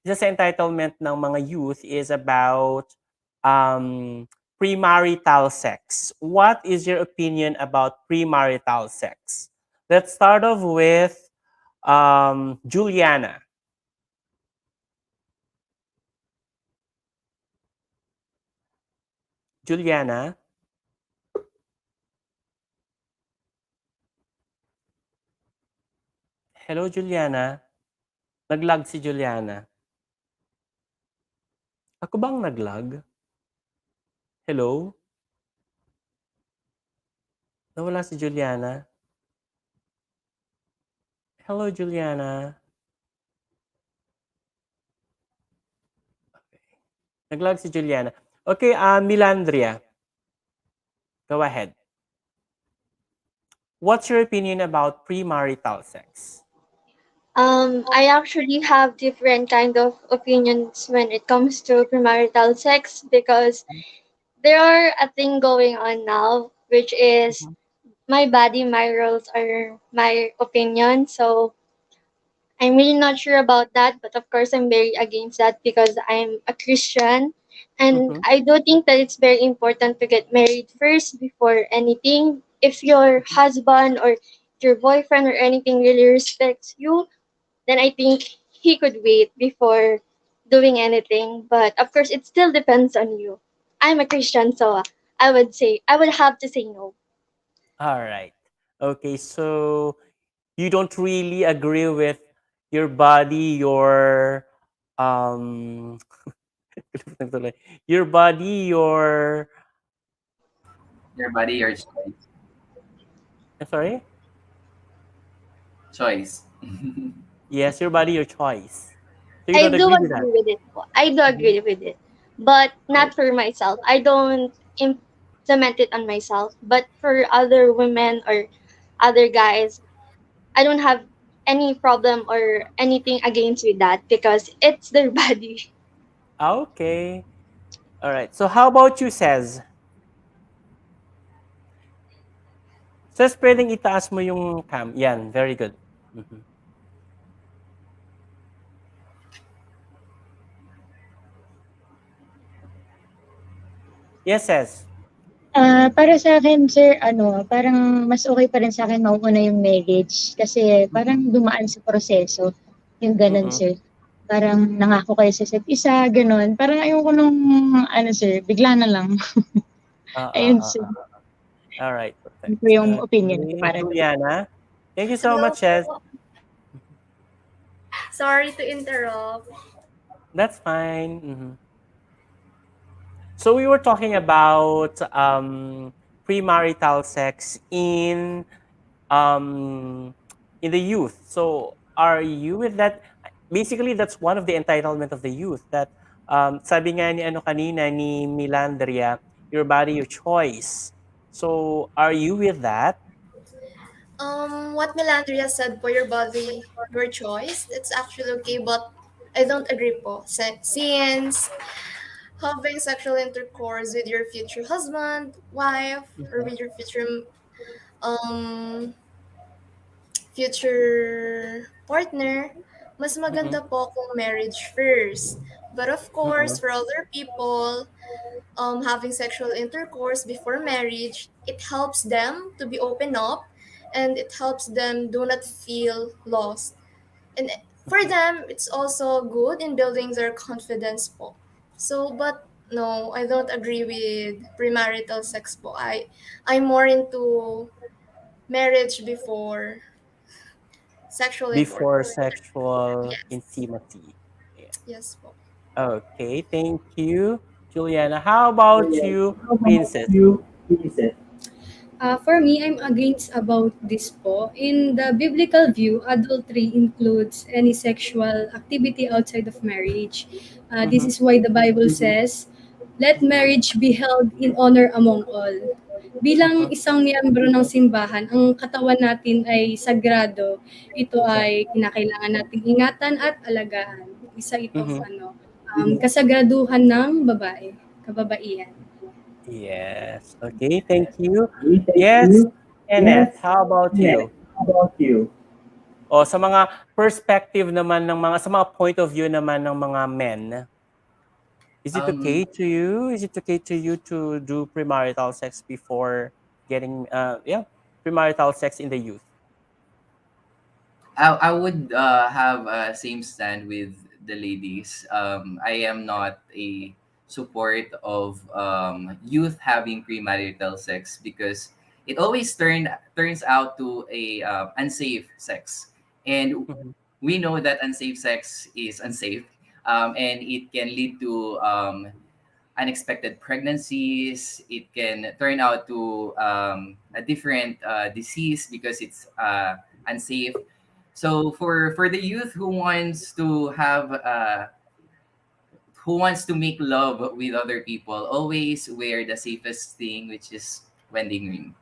isa sa entitlement ng mga youth is about um premarital sex. What is your opinion about premarital sex? Let's start off with Juliana. Juliana. Hello, Juliana. Naglag si Juliana. Ako bang naglag? Hello? Nawala si Juliana. Hello, Juliana. Naglag si Juliana. Okay, Milandria. Go ahead. What's your opinion about premarital sex? I actually have different kind of opinions when it comes to premarital sex because there are a thing going on now, which is Mhm, my body, my rules are my opinion. So I'm really not sure about that, but of course I'm very against that because I'm a Christian. And mhm, I do think that it's very important to get married first before anything. If your husband or your boyfriend or anything really respects you, then I think he could wait before doing anything. But of course, it still depends on you. I'm a Christian, so I would have to say no. All right. Okay, so you don't really agree with your body, um your body, your Your body, your choice. Sorry? Choice. Yes, your body, your choice. So you I don't do agree with that? agree with it po. I do Mhm. agree with it. But not for myself. I don't implement it on myself. But for other women or other guys, I don't have any problem or anything against with that because it's their body. Okay. All right. So how about you, Says? Says, pwedeng itaas mo yung cam. Yan, very good. Mhm. Yes, Says. Para sa akin, sir, ano, parang mas okay pa rin sa akin mauuna yung marriage kasi parang Mhm. dumaan sa proseso, yung gano'n, Mhm. sir. Parang nangako kayo sa isa't isa, gano'n. Parang ayoko nung ano, sir, bigla na lang. Ah, ah, Ayun, ah, sir. ah. All right, Yun perfect. po yung opinion ko Okay, para doon. Juliana. Thank you so Hello much, Says. po. Sorry to interrupt. That's fine. Mhm. So we were talking about premarital sex um, in the youth. So are you with that? Basically, that's one of the entitlement of the youth. That sabi nga ni ano kanina ni Milandria, your body, your choice. So are you with that? What Melandria said for your body, your choice, it's actually okay, but I don't agree po. Since having sexual intercourse with your future husband, wife, or Mhm. with your um future partner, mas Mhm. maganda po kung marriage first. But of course, Mhm. for other people, having sexual intercourse before marriage, it helps them to be open up and it helps them do not feel lost. And for them, it's also good in building their confidence po. So, but no, I don't agree with premarital sex po. I'm more into marriage before sexual Before intercourse. sexual Yes. intimacy. Yeah. Yes po. Okay, thank you, Juliana. How about you, Princess? For me, I'm against about this po. In the biblical view, adultery includes any sexual activity outside of marriage. This Mhm. is why the Bible says, "Let marriage be held in honor among all." Bilang Mhm. isang miyembro ng simbahan, ang katawan natin ay sagrado. Ito ay kinakailangan nating ingatan at alagaan. Isa itong Mhm. kasagraduhan ng babae, kababaihan. Yes. Okay, thank you. Yes, Kenneth, how about you? O sa mga perspective naman ng mga sa mga point of view naman ng mga men, is it okay Um, to you? Is it okay to you to do premarital sex before getting premarital sex in the youth? I would have a same stand with the ladies. I am not a support of youth having premarital sex because it always turns out to a unsafe sex, and Mhm. we know that unsafe sex is unsafe, and it can lead to unexpected pregnancies. It can turn out to a different disease because it's unsafe. So for the youth who wants to make love with other people, always wear the safest thing, which is wedding ring.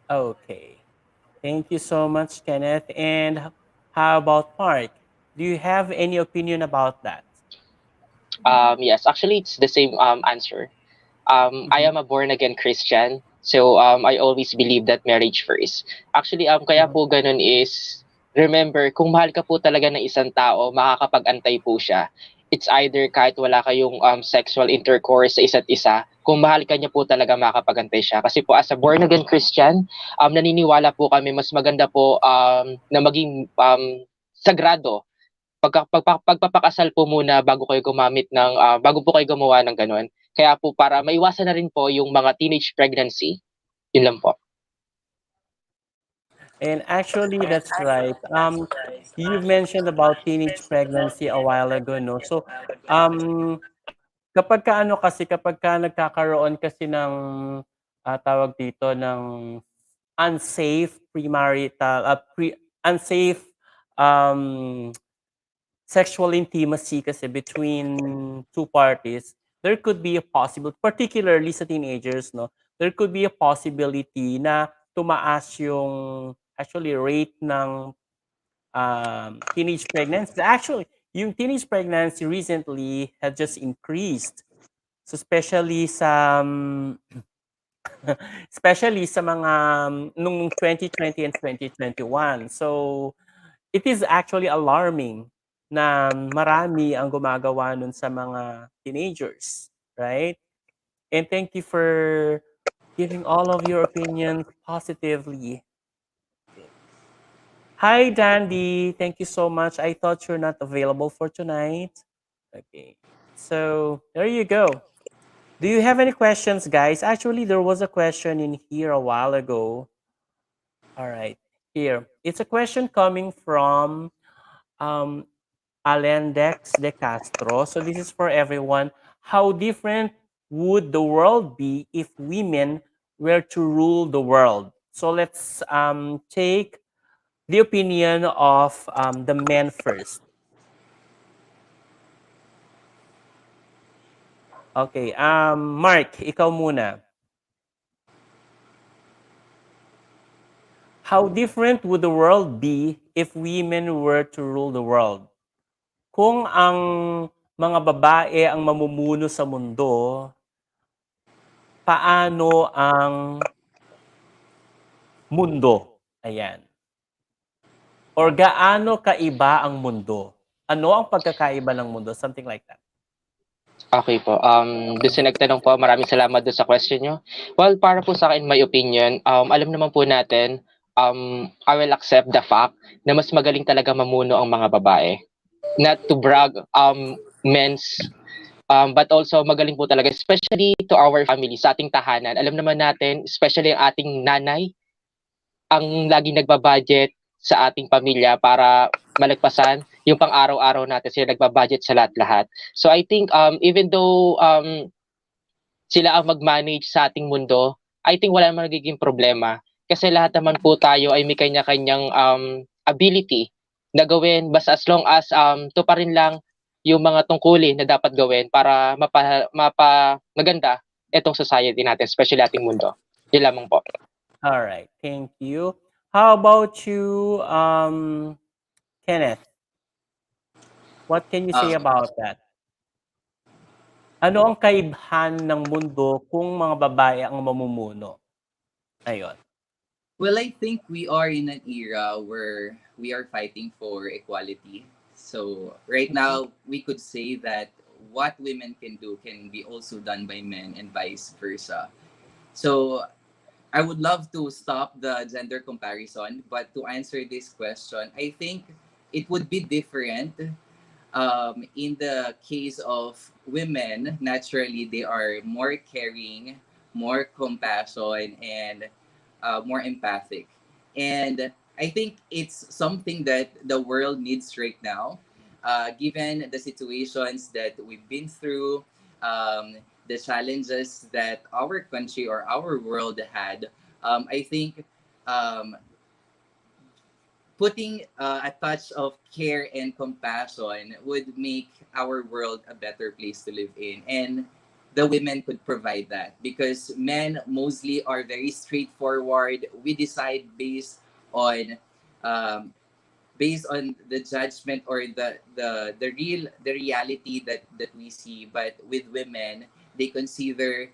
Okay. Thank you so much, Kenneth. And how about Mark? Do you have any opinion about that? Yes, actually, it's the same answer. I Mhm. am a born again Christian, so I always believe that marriage first. Actually, kaya Mhm. po ganun is, remember, kung mahal ka po talaga ng isang tao, makakapag-antay po siya. It's either kahit wala kayong sexual intercourse sa isa't isa, kung mahal ka niya po talaga makakapag-antay siya. Kasi po as a born again Christian, naniniwala po kami mas maganda po na maging sagrado pagpapakasal po muna bago po kayo gumawa ng gano'n. Kaya po para maiwasan na rin po yung mga teenage pregnancy, yun lang po. And actually, that's right. You mentioned about teenage pregnancy a while ago, no? So, um, kapag nagkakaroon kasi ng tawag dito ng unsafe premarital unsafe um sexual intimacy kasi between two parties, there could be a possible, particularly sa teenagers, no, there could be a possibility na tumaas yung actually rate ng teenage pregnancy. Actually, yung teenage pregnancy recently had just increased. So especially sa mga nung 2020 and 2021. So it is actually alarming na marami ang gumagawa nun sa mga teenagers, right? And thank you for giving all of your opinions positively. Okay. Hi, Dandy. Thank you so much. I thought you're not available for tonight. Okay. So there you go. Do you have any questions, guys? Actually, there was a question in here a while ago. All right. Here. It's a question coming from um, Alendex de Castro. So this is for everyone. How different would the world be if women were to rule the world? So let's take the opinion of the men first. Okay, Mark, ikaw muna. How different would the world be if women were to rule the world? Kung ang mga babae ang mamumuno sa mundo, paano ang mundo? Ayan. Or gaano kaiba ang mundo? Ano ang pagkakaiba ng mundo? Something like that. Okay po. Doon sa nagtanong po, maraming salamat doon sa question nyo. Well, para po sa akin, my opinion, alam naman po natin, I will accept the fact na mas magaling talaga mamuno ang mga babae. Not to brag, men's, but also magaling po talaga, especially to our family, sa ating tahanan. Alam naman natin, especially ang ating nanay, ang laging nagbabudget sa ating pamilya para malagpasan yung pang-araw-araw natin, sila nagbabudget sa lahat-lahat. So I think even though sila ang mag-manage sa ating mundo, I think wala naman nagiging problema. Kasi lahat naman po tayo ay may kanya-kanyang ability na gawin basta as long as to pa rin lang yung mga tungkulin na dapat gawin para maganda itong society natin, especially ating mundo. Yun lamang po. All right. Thank you. How about you, Kenneth? What can you say Um, about that? Ano ang kaibahan ng mundo kung mga babae ang mamumuno? Ayun. well, I think we are in an era where we are fighting for equality. So right now, we could say that what women can do can be also done by men and vice versa. So I would love to stop the gender comparison, but to answer this question, I think it would be different. In the case of women, naturally they are more caring, more compassion, and more empathic. And I think it's something that the world needs right now, given the situations that we've been through, the challenges that our country or our world had. I think um, putting a touch of care and compassion would make our world a better place to live in. And the women could provide that because men mostly are very straightforward. We decide on um, based on the judgment or the reality that we see. But with women, they consider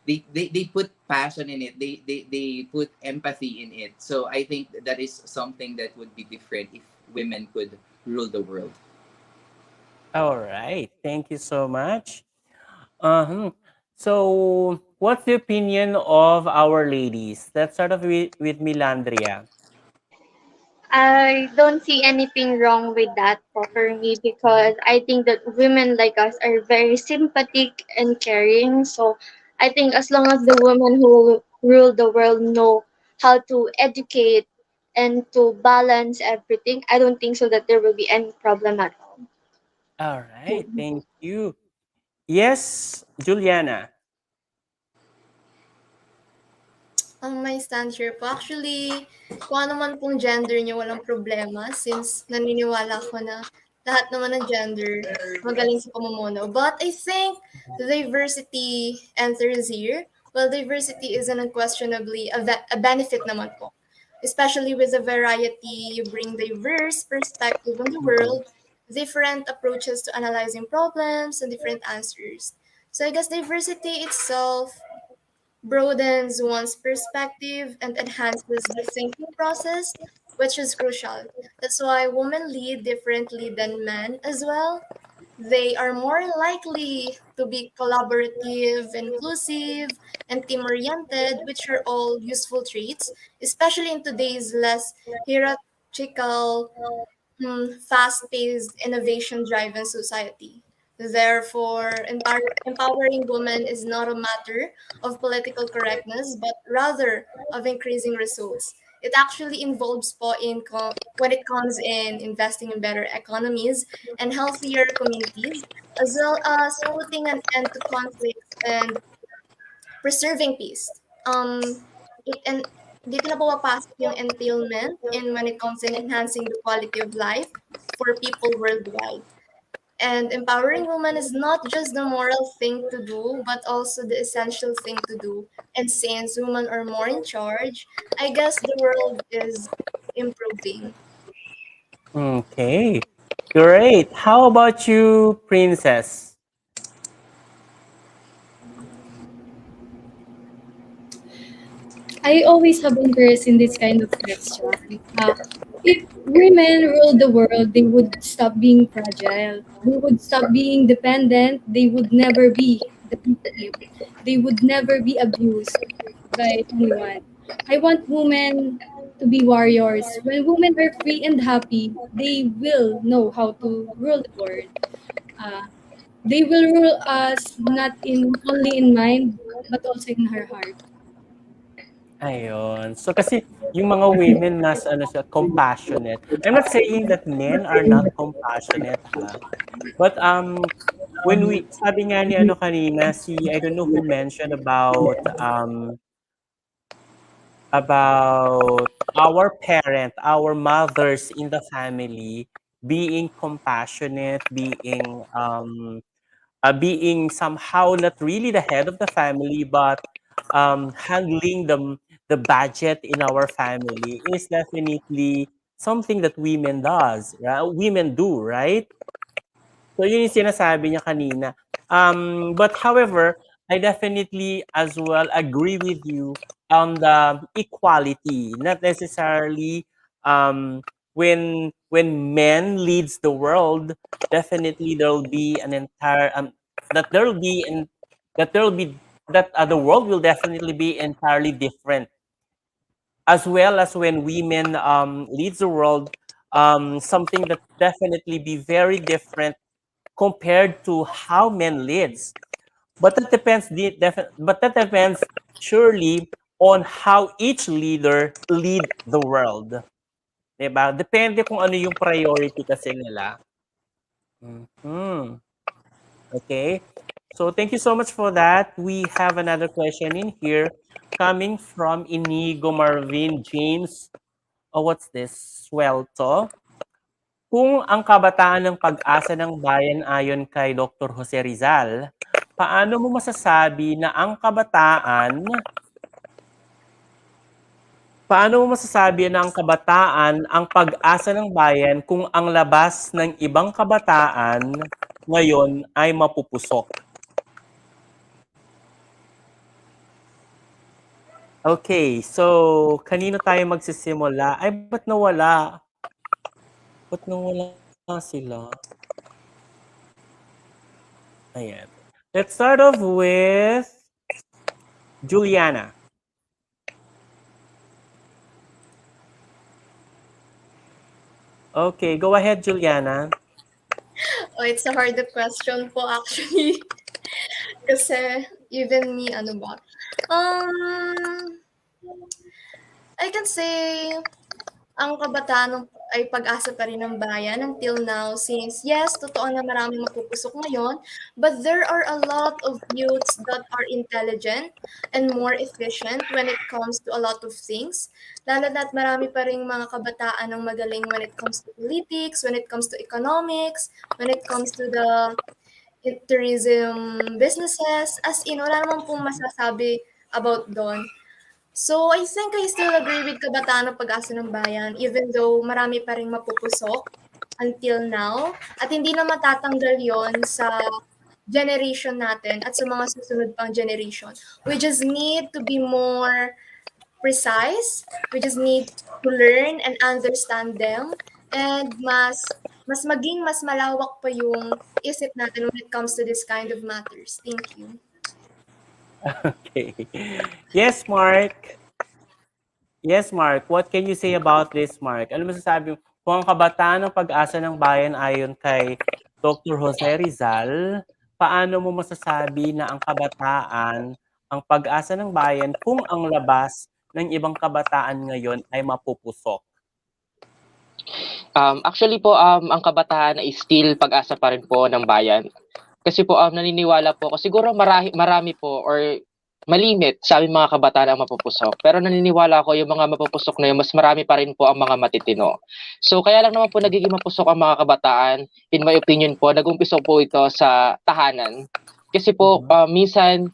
they put passion in it, they put empathy in it. So I think that is something that would be different if women could rule the world. All right. Thank you so much. Uh-huh. So, what's the opinion of our ladies? Let's start off with Milandria. I don't see anything wrong with that for me because I think that women like us are very sympathetic and caring. So I think as long as the women who rule the world know how to educate and to balance everything, I don't think so that there will be any problem at all. All right. Thank you. Yes, Juliana. Ang may stand here po, actually, kung ano man pong gender niyo, walang problema since naniniwala ko na lahat naman ng gender magaling sa pamumuno. But I think the diversity enters here. Well, diversity is unquestionably a benefit naman po. Especially with the variety, you bring diverse perspective on the Mhm. world, different approaches to analyzing problems, and different answers. So I guess diversity itself broadens one's perspective and enhances the thinking process, which is crucial. That's why women lead differently than men as well. They are more likely to be collaborative, inclusive, and team oriented, which are all useful traits, especially in today's less hierarchical fast-paced, innovation-driven society. Therefore, empowering women is not a matter of political correctness, but rather of increasing results. It actually involves when it comes in investing in better economies and healthier communities, as well as putting an end to conflicts and preserving peace. And dito na pumapasok yung entailment in when it comes in enhancing the quality of life for people worldwide. And empowering women is not just the moral thing to do, but also the essential thing to do. And since women are more in charge, I guess the world is improving. Okay. Great. How about you, Princess? I always have interest in this kind of question. If women ruled the world, they would stop being fragile. They would stop being dependent. They would never be the victim. They would never be abused by anyone. I want women to be warriors. When women are free and happy, they will know how to rule the world. Uh, they will rule us not in only in mind, but also in her heart. Ayun. So kasi yung mga women mas ano siya, compassionate. I'm not saying that men are not compassionate ha. But when we sabi nga ni ano kanina si I don't know who mentioned about our parent, our mothers in the family being compassionate, being somehow not really the head of the family, but handling the budget in our family is definitely something that women does, right? Women do, right? So yun yung sinasabi niya kanina. But however, I definitely as well agree with you on the equality, not necessarily when men leads the world, definitely there'll be an entire that there'll be in that there'll be that the world will definitely be entirely different, as well as when women leads the world, something that definitely be very different compared to how men leads. But that depends but that depends surely on how each leader lead the world. 'Di ba? Depende kung ano yung priority kasi nila. Mhm. Okay. So thank you so much for that. We have another question in here coming from Inigo Marvin James. Oh, what's this? Swelto. Kung ang kabataan ng pag-asa ng bayan ayon kay Dr. Jose Rizal, paano mo masasabi na ang kabataan ang pag-asa ng bayan kung ang labas ng ibang kabataan ngayon ay mapupusok? Okay, so kanino tayo magsisimula? Ay, ba't nawala? Ba't nawala sila? Ayan. Let's start off with Juliana. Okay, go ahead, Juliana. Oh, it's a hard question po actually. Kasi even me, ano ba? I can say ang kabataan ay pag-asa pa rin ng bayan until now since yes, totoo na maraming mapupusok ngayon, but there are a lot of youths that are intelligent and more efficient when it comes to a lot of things. Lalo na't marami pa ring mga kabataan ang magaling when it comes to politics, when it comes to economics, when it comes to the tourism businesses. As in, wala naman pong masasabi about doon. So, I think I still agree with Kabataan ng Pag-asa ng Bayan even though marami pa ring mapupusok until now at hindi na matatanggal yon sa generation natin at sa mga susunod pang generation. We just need to be more precise. We just need to learn and understand them and mas maging mas malawak pa yung isip natin when it comes to this kind of matters. Thank you. Okay. Yes, Mark. Yes, Mark. What can you say about this, Mark? Ano masasabi mo? Kung ang kabataan ng pag-asa ng bayan ayon kay Dr. Jose Rizal, paano mo masasabi na ang kabataan ang pag-asa ng bayan kung ang labas ng ibang kabataan ngayon ay mapupusok? Actually po, ang kabataan ay still pag-asa pa rin po ng bayan. Kasi po, naniniwala po ako, siguro marami po or malimit sa aming mga kabataan ang mapupusok. Pero naniniwala ako yung mga mapupusok na yun, mas marami pa rin po ang mga matitino. So kaya lang naman po nagiging mapusok ang mga kabataan, in my opinion po, nag-umpisa po ito sa tahanan. Kasi po, minsan,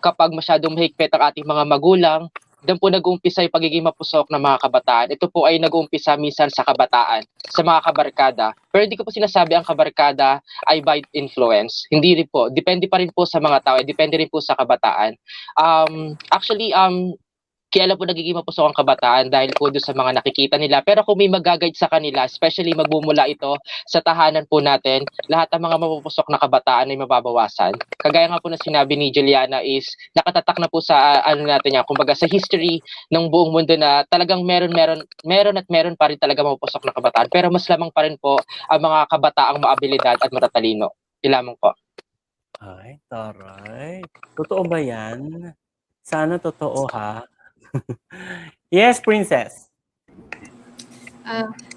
kapag masyadong mahigpit ang ating mga magulang, doon po nag-uumpisa yung pagiging mapusok ng mga kabataan. Ito po ay nag-uumpisa minsan sa kabataan, sa mga kabarkada. Pero hindi ko po sinasabi ang kabarkada ay by influence. Hindi rin po. Depende pa rin po sa mga tao. Depende rin po sa kabataan. Actually, kaya lang po nagiging mapusok ang kabataan dahil po doon sa mga nakikita nila. Pero kung may mag-guide sa kanila, especially magmumula ito sa tahanan po natin, lahat ng mga mapupusok na kabataan ay mababawasan. Kagaya nga po na sinabi ni Juliana is nakatatak na po sa natin yan, kumbaga sa history ng buong mundo na talagang meron pa rin talaga mapupusok na kabataan. Pero mas lamang pa rin po ang mga kabataang maabilidad at matatalino. Ilamang po. Ay, taray. Totoo ba yan? Sana totoo, ha? Yes, Princess.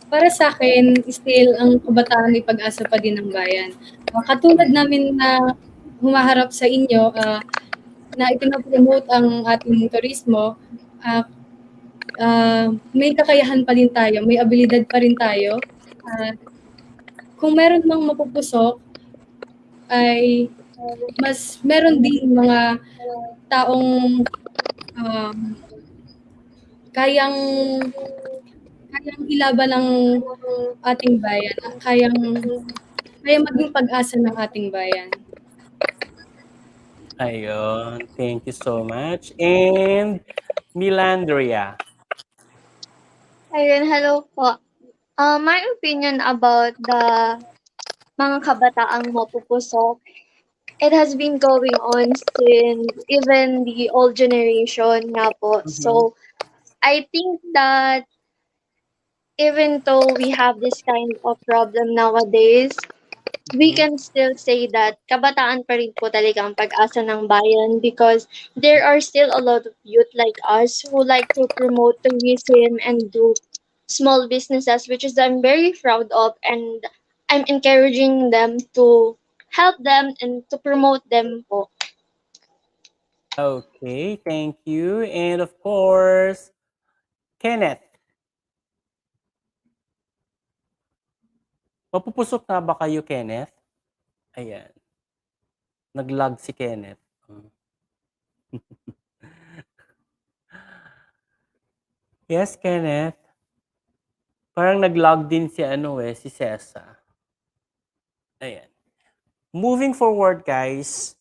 Para sa akin, still, ang kabataan ay pag-asa pa din ng bayan. Katulad namin na humaharap sa inyo, na ipinapromote ang ating turismo, may kakayahan pa rin tayo, may abilidad pa rin tayo. Kung meron mang mapupusok, ay mas meron din mga taong kayang ilaban ng ating bayan, kayang maging pag-asa ng ating bayan. Ayun. Thank you so much. And Milandria. Ayun, hello po. My opinion about the mga kabataang mapupusok, it has been going on since even the old generation nga po. So, I think that even though we have this kind of problem nowadays, we can still say that kabataan pa rin po talaga ang pag-asa ng bayan because there are still a lot of youth like us who like to promote tourism and do small businesses, which is I'm very proud of, and I'm encouraging them to help them and to promote them po. Okay, thank you. And of course, Kenneth. Mapupusok na ba kayo, Kenneth? Ayan. Nag-lag si Kenneth. Yes, Kenneth. Parang nag-log din si si Cesa. Ayan. Moving forward, guys.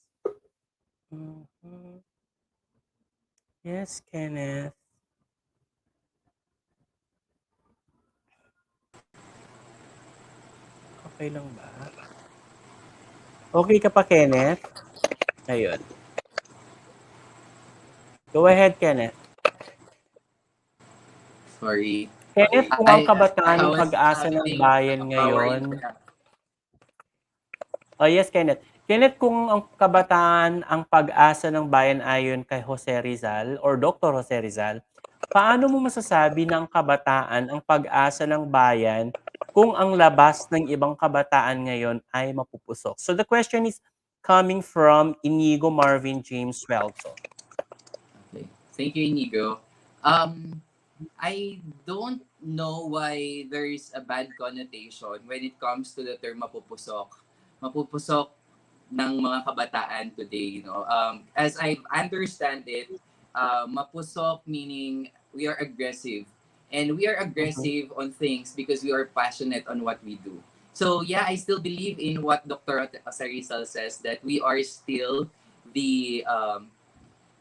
Yes, Kenneth. Okay lang ba? Okay ka pa, Kenneth? Ayun. Go ahead, Kenneth. Sorry. Kenneth, kung ang kabataan ng pag-asa ng bayan ngayon... Oh, yes, Kenneth. Kenneth, kung ang kabataan ang pag-asa ng bayan ayon kay Jose Rizal or Dr. Jose Rizal, paano mo masasabi ng kabataan ang pag-asa ng bayan kung ang labas ng ibang kabataan ngayon ay mapupusok? So the question is coming from Inigo Marvin James Welto. Okay. Thank you, Inigo. I don't know why there is a bad connotation when it comes to the term mapupusok. Mapupusok ng mga kabataan today, you know. As I understand it, mapusok meaning we are aggressive. And we are Mhm. aggressive on things because we are passionate on what we do. So yeah, I still believe in what Dr. Sarisal says that we are still the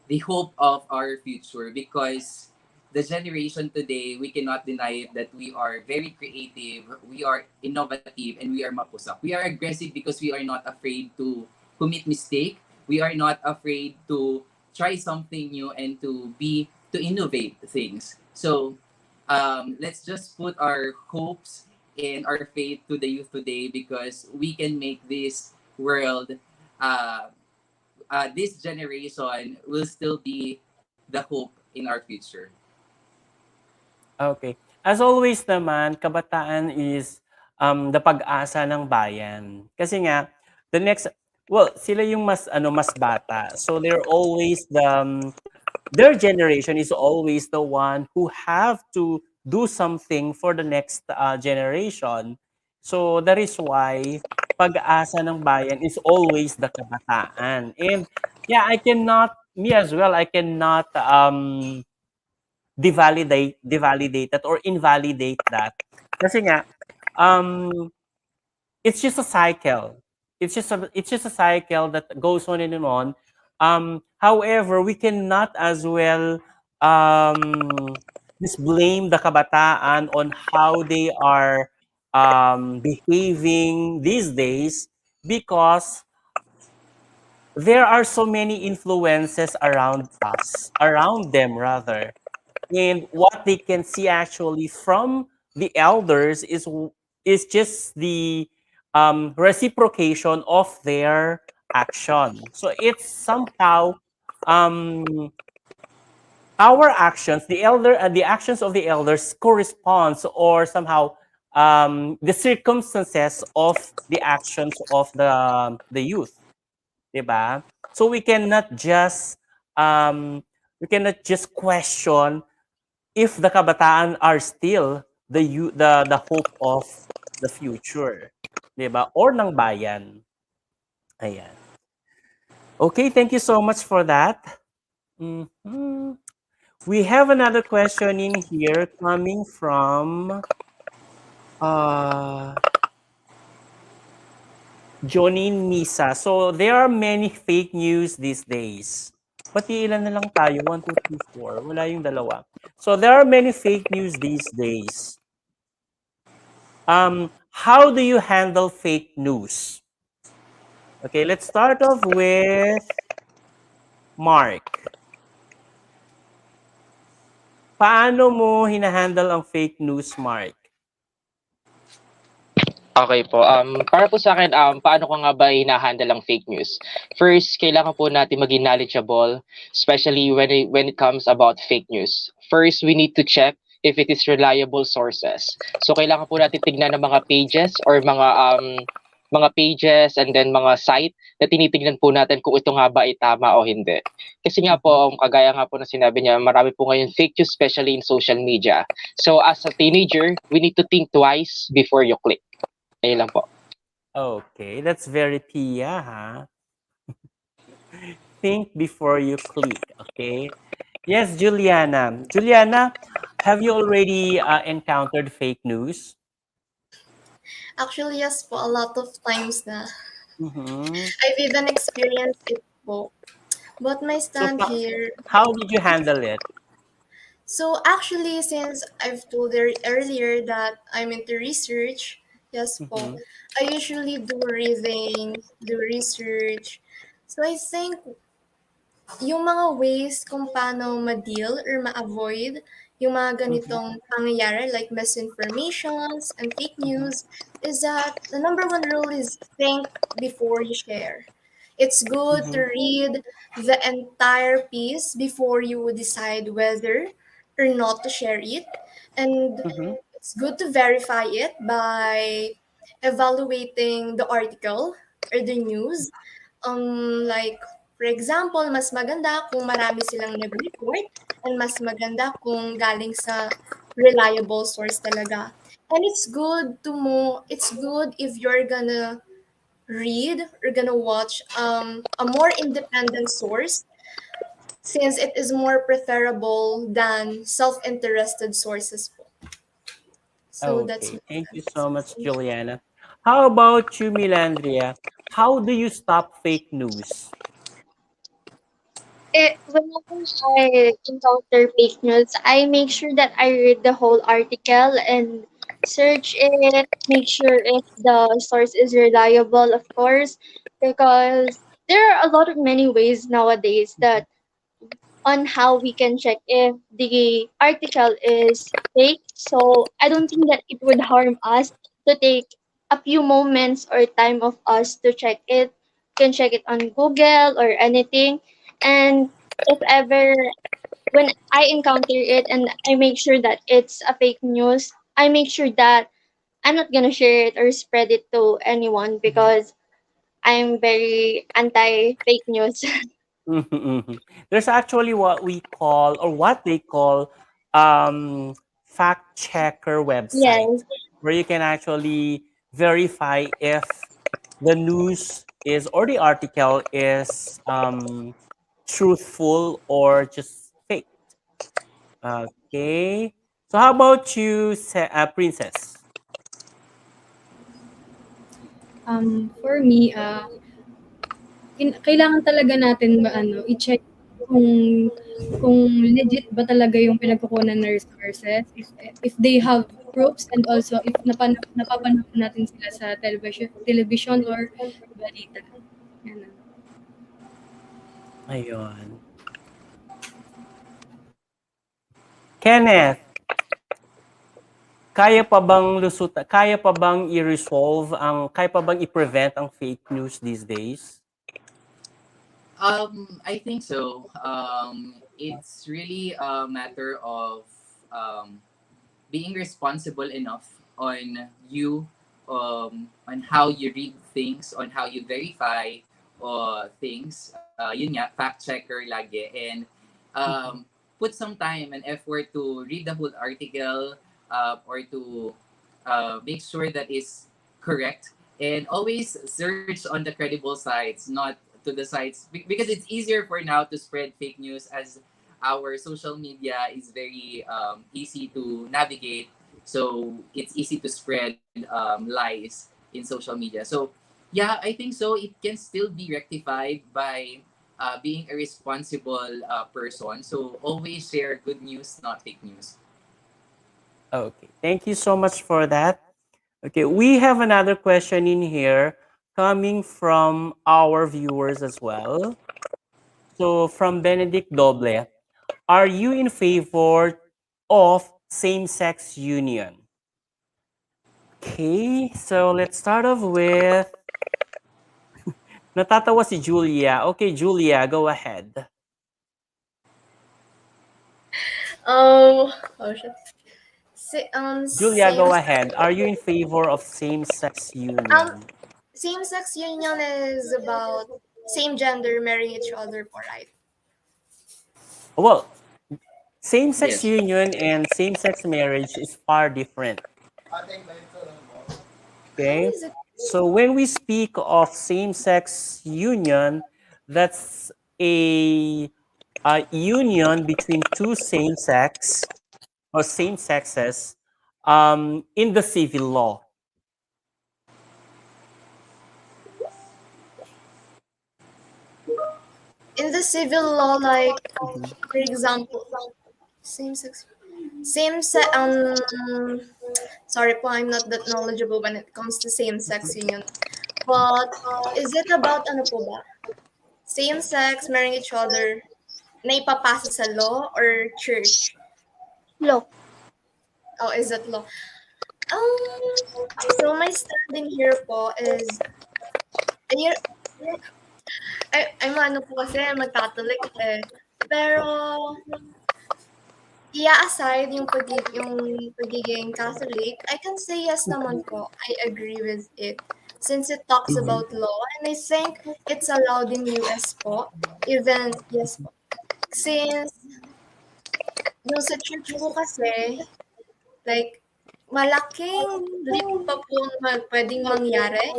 the hope of our future because the generation today, we cannot deny it that we are very creative, we are innovative, and we are mapusak. We are aggressive because we are not afraid to commit mistake. We are not afraid to try something new and to innovate things. So let's just put our hopes and our faith to the youth today because we can make this world uh, this generation will still be the hope in our future. Okay. As always naman, kabataan is the pag-asa ng bayan. Kasi nga, the next, well, sila yung mas bata. So they're always their generation is always the one who have to do something for the next generation. So that is why pag-asa ng bayan is always the kabataan. And yeah, me as well, I cannot devalidate that or invalidate that. Kasi nga, um, it's just a cycle. It's just a cycle that goes on and on. However, we cannot as well just blame the kabataan on how they are behaving these days because there are so many influences around us, around them rather. And what they can see actually from the elders is just the reciprocation of their action. So it's somehow um, our actions, the actions of the elders corresponds or somehow the circumstances of the actions of the youth, 'di ba? So we cannot just question if the kabataan are still the hope of the future, 'di ba? Or ng bayan. Ayan. Okay, thank you so much for that. Mhm. We have another question in here coming from uh Jonin Misa. So there are many fake news these days. Pati ilan na lang tayo? 1, 2, 3, 4. Wala yung dalawa. So there are many fake news these days. How do you handle fake news? Okay, let's start off with Mark. Paano mo hinahandle ang fake news, Mark? Okay po. Para po sa akin, paano ko nga ba hina-handle ang fake news? First, kailangan po natin maging knowledgeable, especially when it comes about fake news. First, we need to check if it is reliable sources. So, kailangan po natin tignan ng mga pages or mga pages and then mga site na tinitingnan po natin kung ito nga ba ay tama o hindi. Kasi nga po, kagaya nga po na sinabi niya, marami po ngayon fake news, especially in social media. So, as a teenager, we need to think twice before you click. Ayun lang po. Okay, that's very Tia, ha? Think before you click, okay? Yes, Juliana. Juliana, have you already encountered fake news? Actually, yes po, a lot of times na. Mm-hmm. I've even experienced it po. But my So, stand here, how did you handle it? so actually, since I've told her earlier that I'm into research, yes po, Mm-hmm. I usually do reading, do research. So I think yung mga ways kung paano ma-deal or ma-avoid yung mga Mm-hmm. ganitong pangyayari like misinformations and fake Mm-hmm. news is that the number one rule is think before you share. It's good to Mm-hmm. read the entire piece before you decide whether or not to share it. And Mm-hmm. it's good to verify it by evaluating the article or the news. Like, for example, mas maganda kung marami silang nag-report and mas maganda kung galing sa reliable source talaga. And it's good if you're gonna read or gonna watch a more independent source since it is more preferable than self-interested sources po. So that's Okay, my thank you so much, answer. Juliana. How about you, Milandria? How do you stop fake news? Whenever I encounter fake news, I make sure that I read the whole article and search it, make sure if the source is reliable, of course, because there are a lot of many ways nowadays that on how we can check if the article is fake. So I don't think that it would harm us to take a few moments or time of us to check it. You can check it on Google or anything. And if ever when I encounter it and I make sure that it's a fake news, I make sure that I'm not gonna share it or spread it to anyone because I'm very anti fake news. Mhm, mhm. There's actually what we call, or what they call, fact checker website, Yes. where you can actually verify if the news is, or the article is, truthful or just fake. Okay. So how about you, Princess? For me, kailangan talaga natin i-check kung kung legit ba talaga yung pinagkukunan ng resources, if they have proofs, and also if napapanood natin sila sa television or balita. Ganun. Ayun. Kenneth, kaya pa bang kaya pa bang i-prevent ang fake news these days? I think so. It's really a matter of um, being responsible enough on you, on how you read things, on how you verify things. Yun nga, fact checker lagi. And put some time and effort to read the whole article or to make sure that is correct. And always search on the credible sites, not to the sites, because it's easier for now to spread fake news as our social media is very easy to navigate. So it's easy to spread lies in social media. So yeah, I think so. It can still be rectified by being a responsible person. So always share good news, not fake news. Okay, thank you so much for that. Okay, we have another question in here coming from our viewers as well. So from Benedict Doble, are you in favor of same-sex union? Okay, so let's start off with, natatawa si Julia. Okay, Julia, go ahead. Oh shit. Julia, Same go ahead. Are you in favor of same-sex um union? same sex union is about same gender marrying each other po, right? Well, same-sex Yes. union and same-sex marriage is far different. How Okay? is it? So when we speak of same-sex union, that's a, a union between two same-sex or same sexes in the civil law. In the civil law, like Mhm. for example, same sex same se sorry po, I'm not that knowledgeable when it comes to same sex union. But is it about ano po ba? Same sex marrying each other na ipapasa sa law or church? Look, Oh, is it law? So my stand in here po is, ayun, I'm ano po kasi, magkatolik eh. Pero, i-aside yung pagiging Catholic, I can say yes naman po. I agree with it. Since it talks Mhm. about law, and I think it's allowed in US po. Even, yes po. Since yung sa church po kasi, like, malaking leap pa po ang pwedeng mangyari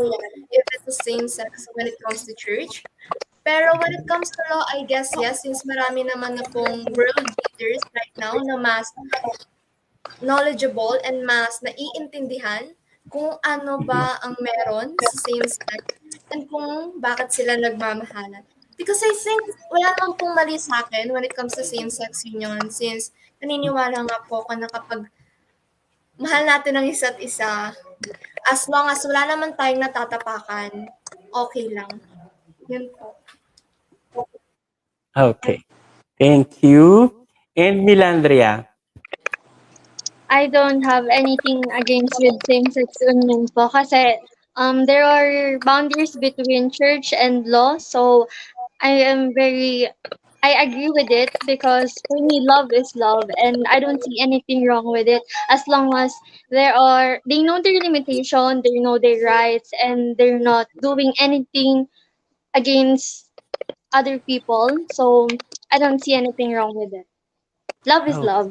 if it's the same sex when it comes to church. Pero when it comes to law, I guess yes, since marami naman na pong world leaders right now na mas knowledgeable and mas naiintindihan kung ano ba ang meron sa same sex and kung bakit sila nagmamahalan. Because I think wala naman pong mali sa akin when it comes to same-sex union since naniniwala nga po ako na kapag mahal natin ang isa't isa, as long as wala naman tayong natatapakan, okay lang. Yun po. Okay. Thank you. And Milandria. I don't have anything against with same-sex union po kasi there are boundaries between church and law. So I agree with it because for me love is love and I don't see anything wrong with it as long as they know their limitation, they know their rights and they're not doing anything against other people. So I don't see anything wrong with it. Love is Oh, love.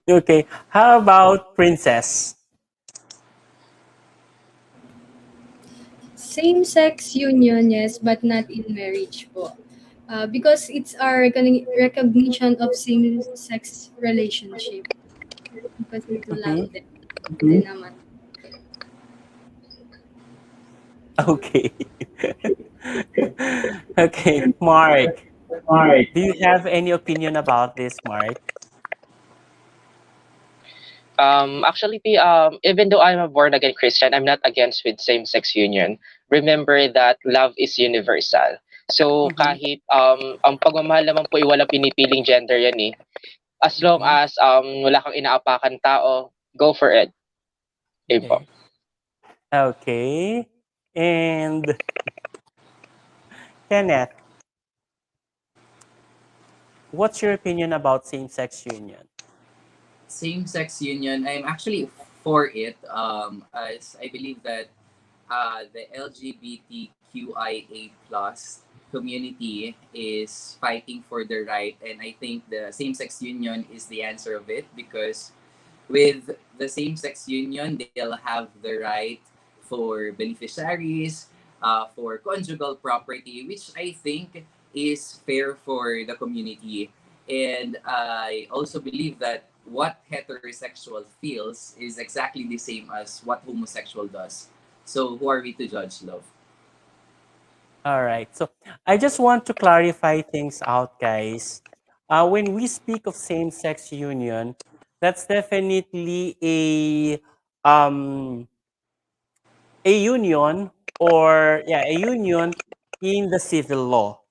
okay. How about Princess? Same-sex union, yes, but not in marriage po. Because it's our recognition of same-sex relationship. Because ito Mhm. lang din naman. Okay. Okay, Mark. Do you have any opinion about this, Mark? Actually, even though I'm a born again Christian, I'm not against with same sex union. Remember that love is universal. So Mhm. kahit ang pagmamahal naman po ay walang pinipiling gender yan eh. As long Mhm. as wala kang inaapakan tao, go for it. Yun po. Okay. Okay. And Kenneth, what's your opinion about same-sex union? Same-sex union, I'm actually for it. As I believe that the LGBTQIA plus community is fighting for their right, and I think the same-sex union is the answer of it because with the same-sex union, they'll have the right for beneficiaries, for conjugal property, which I think is fair for the community. And I also believe that what heterosexual feels is exactly the same as what homosexual does. So who are we to judge, love? All right. So I just want to clarify things out, guys. When we speak of same-sex union, that's definitely um, a union or yeah, a union in the civil law.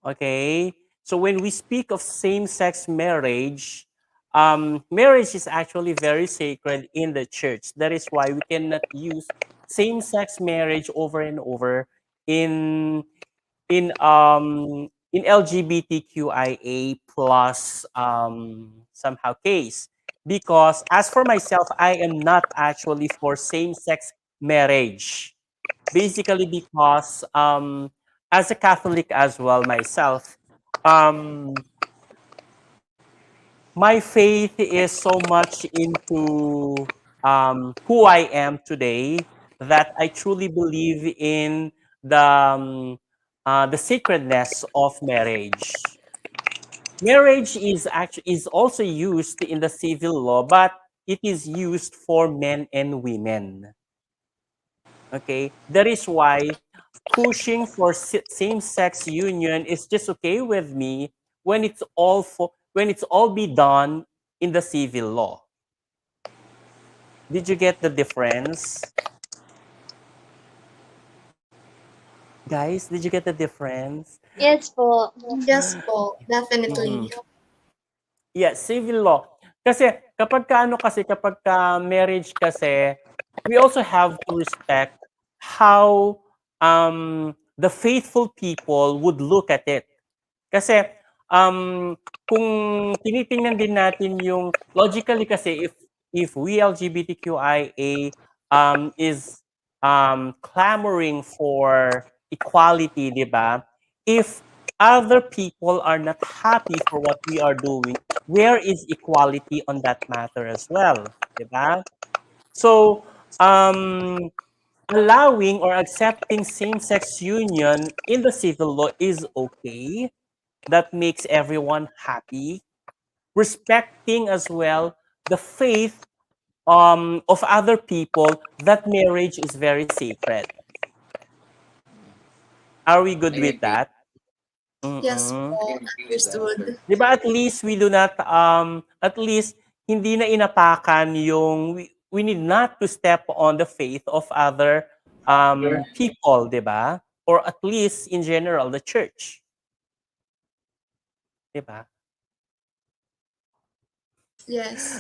Okay. So when we speak of same-sex marriage, marriage is actually very sacred in the church. That is why we cannot use same-sex marriage over and over in in LGBTQIA plus somehow case, because as for myself, I am not actually for same-sex marriage, basically because as a Catholic as well myself, um my faith is so much into who I am today that I truly believe in the sacredness of marriage. Marriage is actually is also used in the civil law, but it is used for men and women. Okay, that is why pushing for same-sex union is just okay with me when it's all be done in the civil law. Did you get the difference? Guys, did you get the difference? Yes po. Yes po, definitely. Mhm. Yeah, civil law. Kasi kapag ka marriage kasi, we also have to respect how the faithful people would look at it. Kasi kung tinitingnan din natin yung logically kasi if we LGBTQIA is clamoring for equality, 'di ba? If other people are not happy for what we are doing, where is equality on that matter as well, 'di ba? So, allowing or accepting same-sex union in the civil law is okay. That makes everyone happy. Respecting as well the faith of other people, that marriage is very sacred. Are we good I with agree. that? Yes Mm-mm. po, understood. Di ba at least we do not, at least hindi na inapakan yung, we need not to step on the faith of other people, di ba? Or at least in general, the church. Di ba? Yes.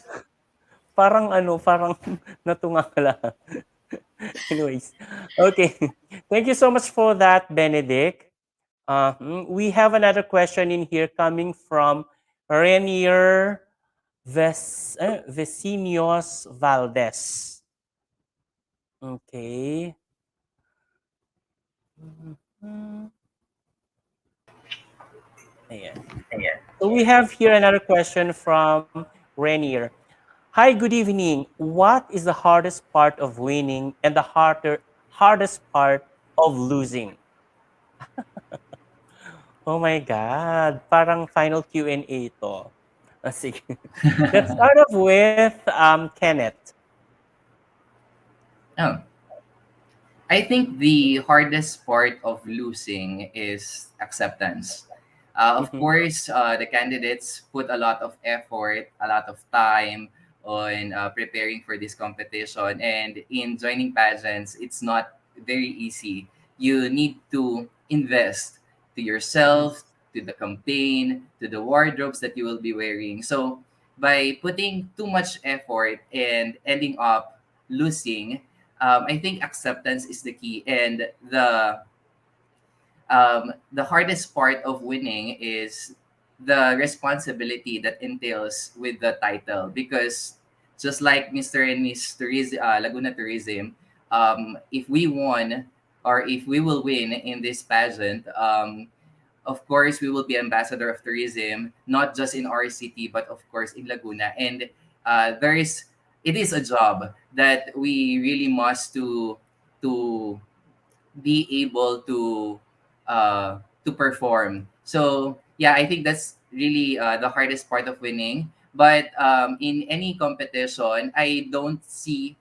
Parang ano, parang natunga ka lang. Anyways, okay. Thank you so much for that, Benedict. We have another question in here coming from Renier Vecinios Valdez. Okay. Mhm. Ayan. So we have here another question from Renier. Hi, good evening. What is the hardest part of winning and the hardest part of losing? Oh my God. Parang final Q&A ito. Sige. Let's start off with Kenneth. Oh, I think the hardest part of losing is acceptance. Of Mhm. course, the candidates put a lot of effort, a lot of time on preparing for this competition. And in joining pageants, it's not very easy. You need to invest to yourself, to the campaign, to the wardrobes that you will be wearing. So, by putting too much effort and ending up losing, I think acceptance is the key, and the hardest part of winning is the responsibility that entails with the title, because just like Mr. and Miss Tourism, Laguna Tourism, if we won or if we will win in this pageant, of course we will be ambassador of tourism, not just in our city but of course in Laguna. And there is it is a job that we really must to be able to perform. So yeah, I think that's really the hardest part of winning. But in any competition, I don't see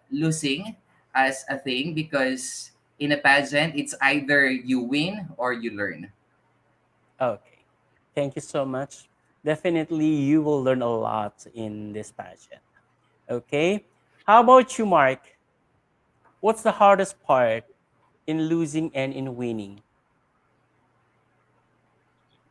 losing as a thing, because in a pageant, it's either you win or you learn. Okay. Thank you so much. Definitely, you will learn a lot in this pageant. Okay. How about you, Mark? What's the hardest part in losing and in winning?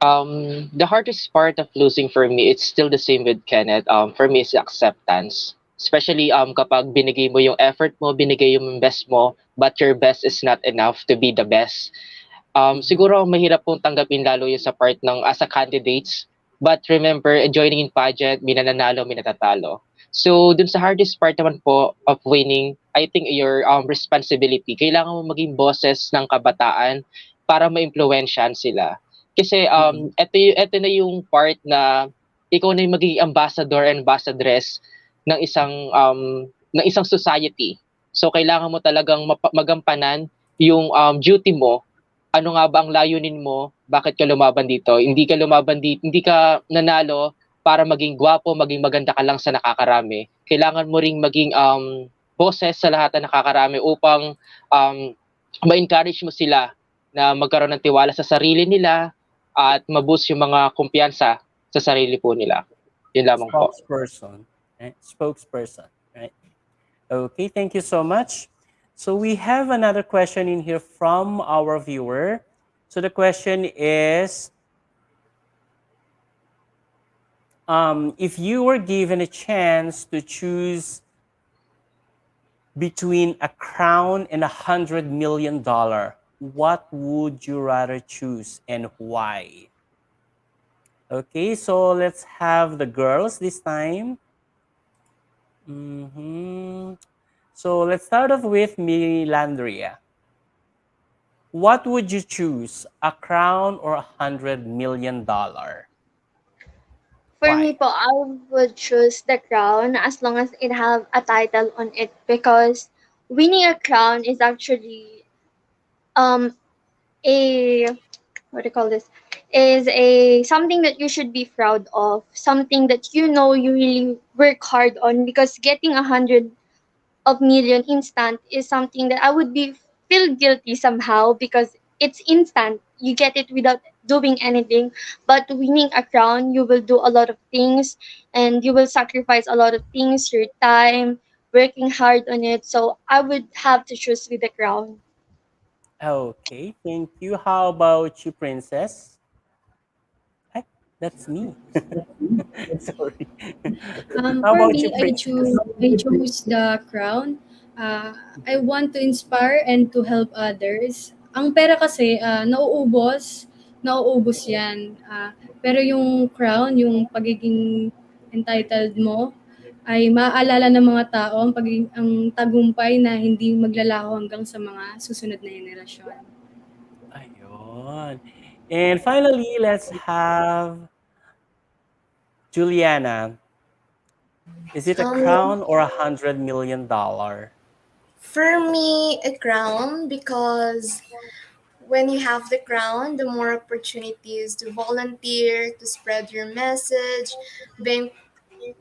The hardest part of losing for me, it's still the same with Kenneth. For me, is acceptance. Especially kapag binigay mo yung effort mo, binigay yung best mo, but your best is not enough to be the best. Mhm. Siguro mahirap pong tanggapin lalo yung sa part ng as a candidates. But remember, joining in pageant, may nananalo, may natatalo. So, dun sa hardest part naman po of winning, I think your responsibility. Kailangan mo maging boses ng kabataan para ma-impluwensyahan sila. Kasi Mhm. eto na yung part na ikaw na yung magiging ambassador and ambassadress ng isang society. So kailangan mo talagang magampanan yung duty mo. Ano nga ba ang layunin mo? Bakit ka lumaban dito? Hindi ka nanalo para maging gwapo, maging maganda ka lang sa nakakarami. Kailangan mo ring maging boses sa lahat ng nakakarami upang um, ma-encourage mo sila na magkaroon ng tiwala sa sarili nila at ma-boost yung mga kumpiyansa sa sarili po nila. Yun lamang po. Spokesperson. Right? Spokesperson. Right. Okay. Thank you so much. So we have another question in here from our viewer. So the question is, if you were given a chance to choose between a crown and $100 million, what would you rather choose and why? Okay, so let's have the girls this time. hmm So let's start off with Milandria. What would you choose, a crown or $100 million? For me Why? po, I would choose the crown as long as it have a title on it because winning a crown is actually um a what do you call this is a something that you should be proud of, something that you know you really work hard on, because getting 100 of million instant is something that I would be feel guilty somehow because it's instant. You get it without doing anything. But winning a crown, you will do a lot of things and you will sacrifice a lot of things, your time, working hard on it. So I would have to choose with the crown. Okay, thank you. How about you, Princess? Ay, that's me. Sorry. How For about you, me, Princess? I chose the crown. I want to inspire and to help others. Ang pera kasi nauubos 'yan. Pero yung crown, yung pagiging entitled mo ay maaalala ng mga tao ang tagumpay na hindi maglalaho hanggang sa mga susunod na henerasyon. Ayun. And finally, let's have Juliana. Is it a Um, crown or $100 million? for me, a crown because when you have the crown, the more opportunities to volunteer, to spread your message, bring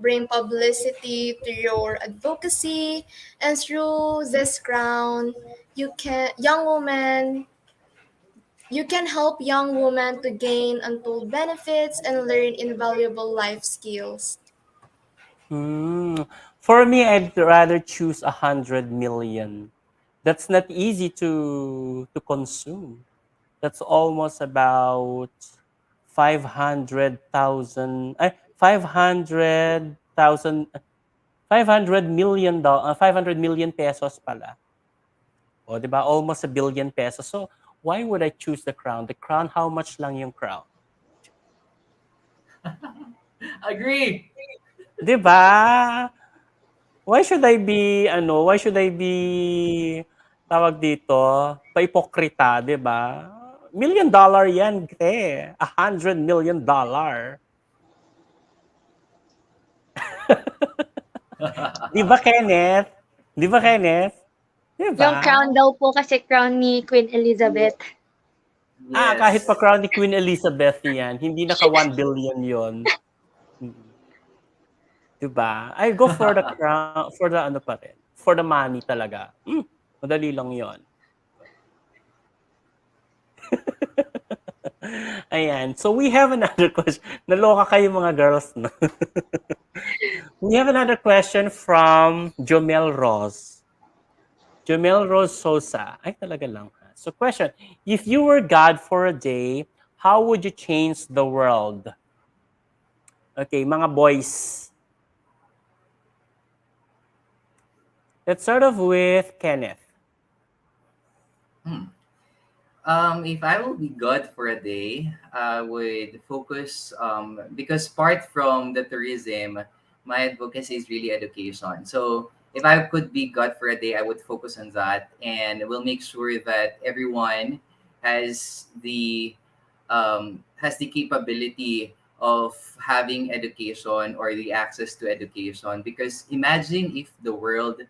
bring publicity to your advocacy, and through this crown, you can help young women to gain untold benefits and learn invaluable life skills. Hmm. For me, I'd rather choose 100 million. That's not easy to consume. That's almost about 500,000. 500,000. 500 million pesos pala. O, di ba? Almost a billion pesos. So, why would I choose the crown? The crown, how much lang yung crown? Agree. Di ba? Why should I be, tawag dito, paipokrita, di ba? $1 million yan, te. $100 million. Di ba, Kenneth? Di ba, Kenneth? Di Yung ba? crown daw po kasi crown ni Queen Elizabeth. Kahit pa Yes. crown ni Queen Elizabeth yan, hindi naka 1 billion yon. Mm. Di ba? I go for the crown, for the ano pa rin, for the money talaga. Madali lang yon. Ayan. So we have another question. Naloka kayo mga girls, no? We have another question from Jomel Rose. Jomel Rose Sosa. Ay, talaga lang. Ha? So question, if you were God for a day, how would you change the world? Okay, mga boys. Let's start off with Kenneth. Hmm. If I will be God for a day, I would focus because apart from the tourism, my advocacy is really education. So if I could be God for a day, I would focus on that, and will make sure that everyone has the capability of having education or the access to education. Because imagine if the world,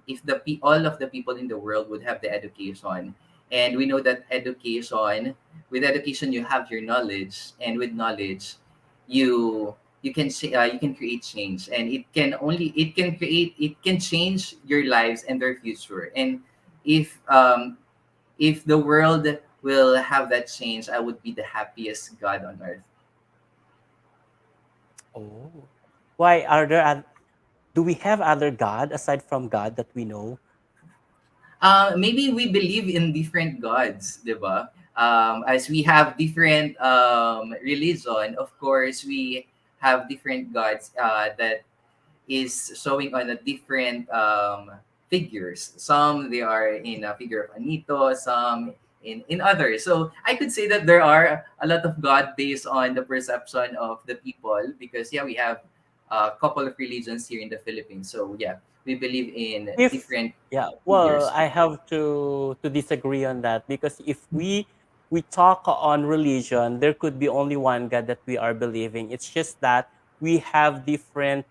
if all of the people in the world would have the education, and we know that education, with education you have your knowledge, and with knowledge you can create change, and it can change your lives and their future. And if if the world will have that change, I would be the happiest God on earth. Oh. Why are there do we have other god aside from God that we know? Maybe we believe in different gods, diba? As we have different religion, of course, we have different gods that is showing on a different figures. Some they are in a figure of Anito, some in others. So I could say that there are a lot of God based on the perception of the people, because yeah, we have a couple of religions here in the Philippines. So yeah, we believe in If different yeah, well, figures I too. have to disagree on that, because if we talk on religion, there could be only one God that we are believing. It's just that we have different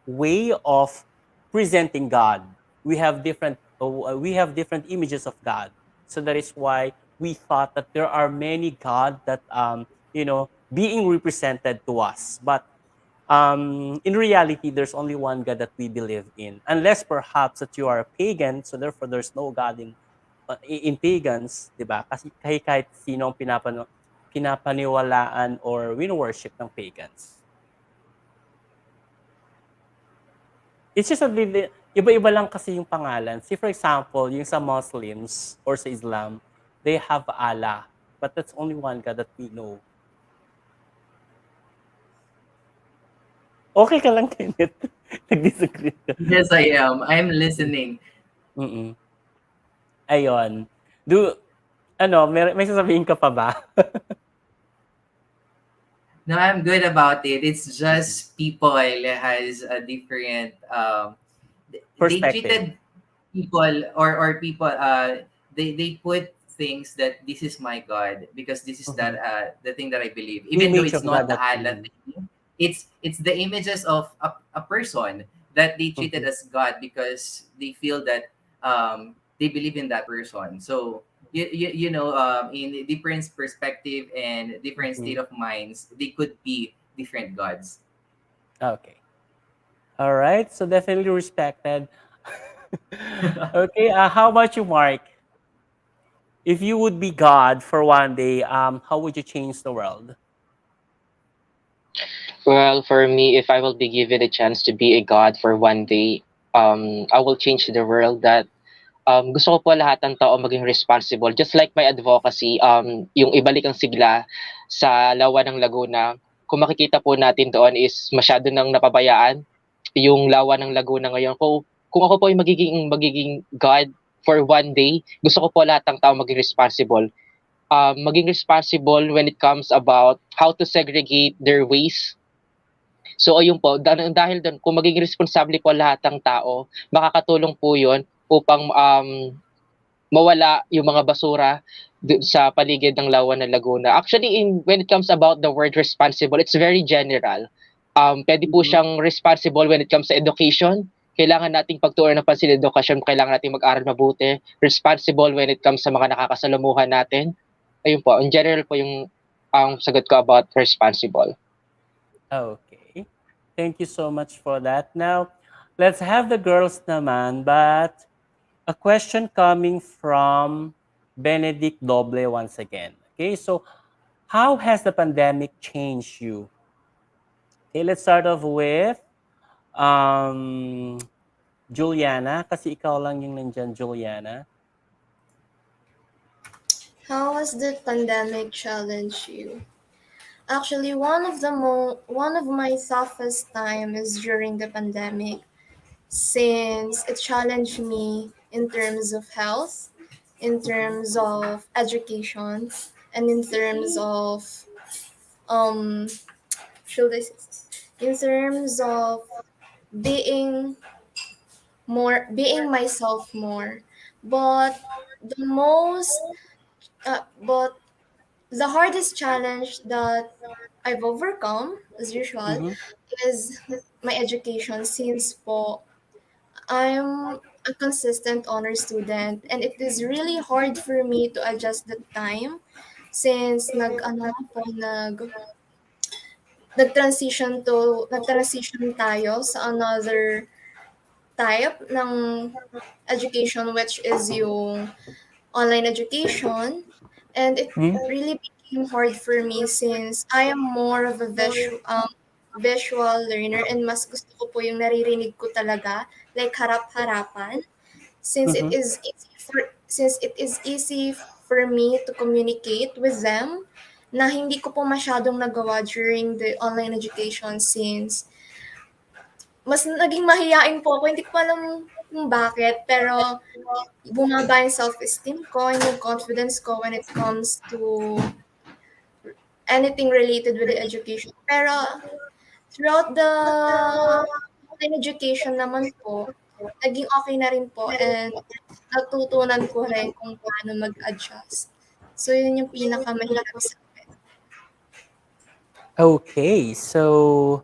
way of presenting God. We have different images of God. So that is why we thought that there are many God that being represented to us. But in reality, there's only one God that we believe in. Unless perhaps that you are a pagan, so therefore there's no God in pagans, di ba? Kasi kahit sino ang pinapaniwalaan or wino-worship ng pagans. It's just a iba-iba lang kasi yung pangalan. See, for example, yung sa Muslims or sa Islam, they have Allah. But that's only one God that we know. Okay ka lang, Kenneth. Nag-disagree ka. Yes, I am. I'm listening. Mm-mm. Ayun. May sasabihin ka pa ba? No, I'm good about it. It's Mm-mm. just people has a different they Perspective. treated people or people they put things that this is my God because this is that Mhm. the thing that I believe, even though Image it's of God not the that Allah we. thing. It's the images of a person that they treated Mhm. as God because they feel that they believe in that person. So in different perspective and different Mhm. state of minds, they could be different gods. Okay. All right. So definitely respected. Okay. How about you, Mark? If you would be God for one day, how would you change the world? Well, for me, if I will be given a chance to be a god for one day, I will change the world that gusto ko po lahat ng tao maging responsible. Just like my advocacy, yung ibalik ang sigla sa lawa ng Laguna, kung makikita po natin doon is masyado nang napabayaan yung lawa ng Laguna ngayon. Kung ako po ay magiging God for one day, gusto ko po lahat ng tao maging responsible. Maging responsible when it comes about how to segregate their waste. So ayun po, dahil doon, kung magiging responsable po lahat ng tao, makakatulong po yun upang mawala yung mga basura sa paligid ng lawa ng Laguna. Actually, when it comes about the word responsible, it's very general. Pwede po Mhm. siyang responsible when it comes to education. Kailangan nating pagtuunan ng pansin edukasyon, kailangan nating mag-aral mabuti. Responsible when it comes sa mga nakakasalamuhan natin. Ayun po, in general po yung ang sagot ko about responsible. Okay. Thank you so much for that. Now, let's have the girls naman, but a question coming from Benedict Doble once again. Okay, so how has the pandemic changed you? Okay, let's start off with um, Juliana, kasi ikaw lang yung nandyan, Juliana. How has the pandemic challenged you? Actually, one of my toughest time is during the pandemic, since it challenged me in terms of health, in terms of education, and in terms of um should I say, in terms of being being myself more. But the most but the hardest challenge that I've overcome, as usual, Mm-hmm. is my education, since po I'm a consistent honor student and it is really hard for me to adjust the time, since nag-transition tayo sa another type ng education, which is yung online education, and it really became hard for me since I am more of a visual learner, and mas gusto ko po yung naririnig ko talaga, like harap-harapan, since it Mm-hmm. is easy for me to communicate with them, na hindi ko po masyadong nagawa during the online education, since mas naging mahiyain po ako. Hindi ko alam kung bakit, pero bumaba yung self-esteem ko and yung confidence ko when it comes to anything related with the education. Pero throughout the online education naman po, naging okay na rin po and natutunan ko rin kung paano mag-adjust. So, yun yung pinakamahirap sa akin. Okay, so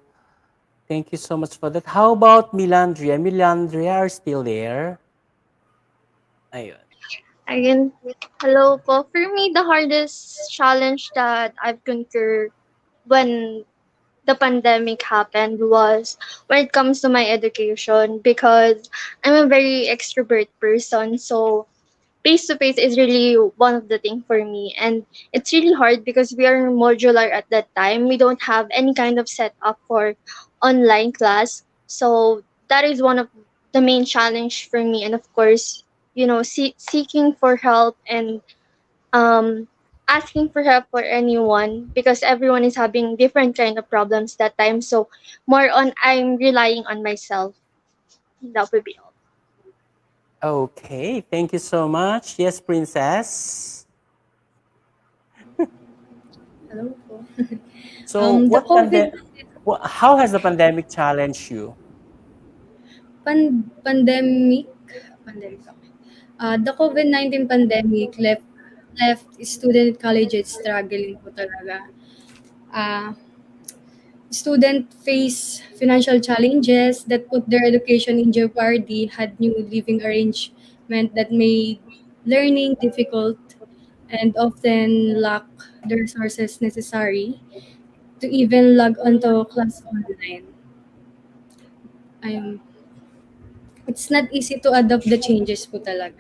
thank you so much for that. How about Milandria? Milandria are still there? Ayun. Again, hello po. For me, the hardest challenge that I've conquered when the pandemic happened was when it comes to my education, because I'm a very extrovert person. So face to face is really one of the things for me, and it's really hard because we are modular at that time. We don't have any kind of setup for online class. So that is one of the main challenge for me, and of course, seeking for help and um asking for help for anyone, because everyone is having different kind of problems that time. So more on I'm relying on myself. That would be all. Okay, thank you so much. Yes, Princess. Hello po. So, The COVID how has the pandemic challenged you? pandemic, okay. The COVID-19 pandemic left student colleges struggling po talaga. Uh, Student face financial challenges that put their education in jeopardy, had new living arrangement that made learning difficult, and often lack the resources necessary to even log onto class online. Ayun. It's not easy to adopt the changes po talaga.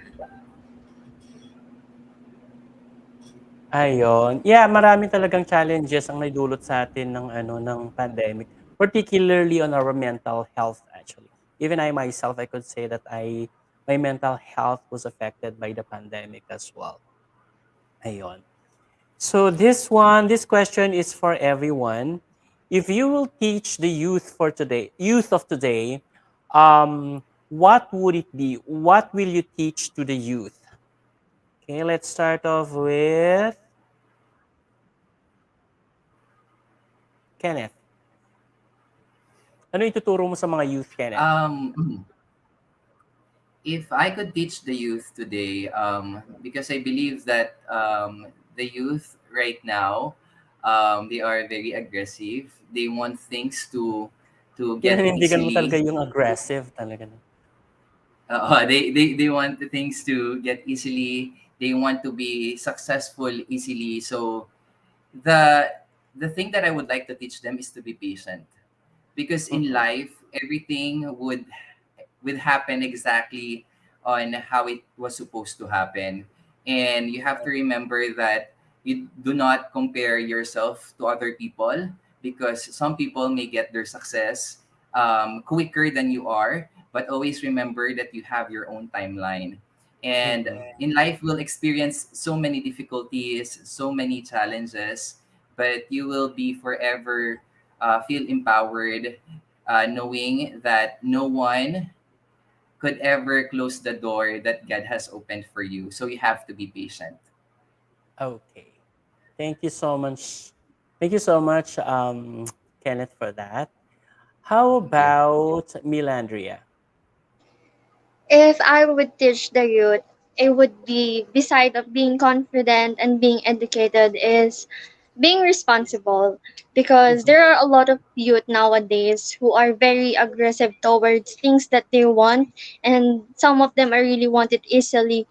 Ayun. Yeah, marami talagang challenges ang naidulot sa atin ng ng pandemic, particularly on our mental health actually. Even I myself, I could say that my mental health was affected by the pandemic as well. Ayun. So this question is for everyone. If you will teach the youth of today, what would it be? What will you teach to the youth? Okay, let's start off with Kenneth. Ano ituturo mo sa mga youth, Kenneth? If I could teach the youth today, because I believe that the youth right now, they are very aggressive. They want things to get Pinanindigan mo talaga easily. yung aggressive talaga. They want the things to get easily. They want to be successful easily. So the the thing that I would like to teach them is to be patient, because in Mhm. life everything would happen exactly on how it was supposed to happen. And you have to remember that you do not compare yourself to other people, because some people may get their success quicker than you are, but always remember that you have your own timeline. And Mhm. in life, we'll experience so many difficulties, so many challenges, but you will be forever feel empowered, knowing that no one could ever close the door that God has opened for you. So you have to be patient. Okay. Thank you so much. Thank you so much, Kenneth, for that. How Thank you. about Milandria? If I would teach the youth, it would be, beside of being confident and being educated, is being responsible, because Mhm. there are a lot of youth nowadays who are very aggressive towards things that they want, and some of them are really want it easily.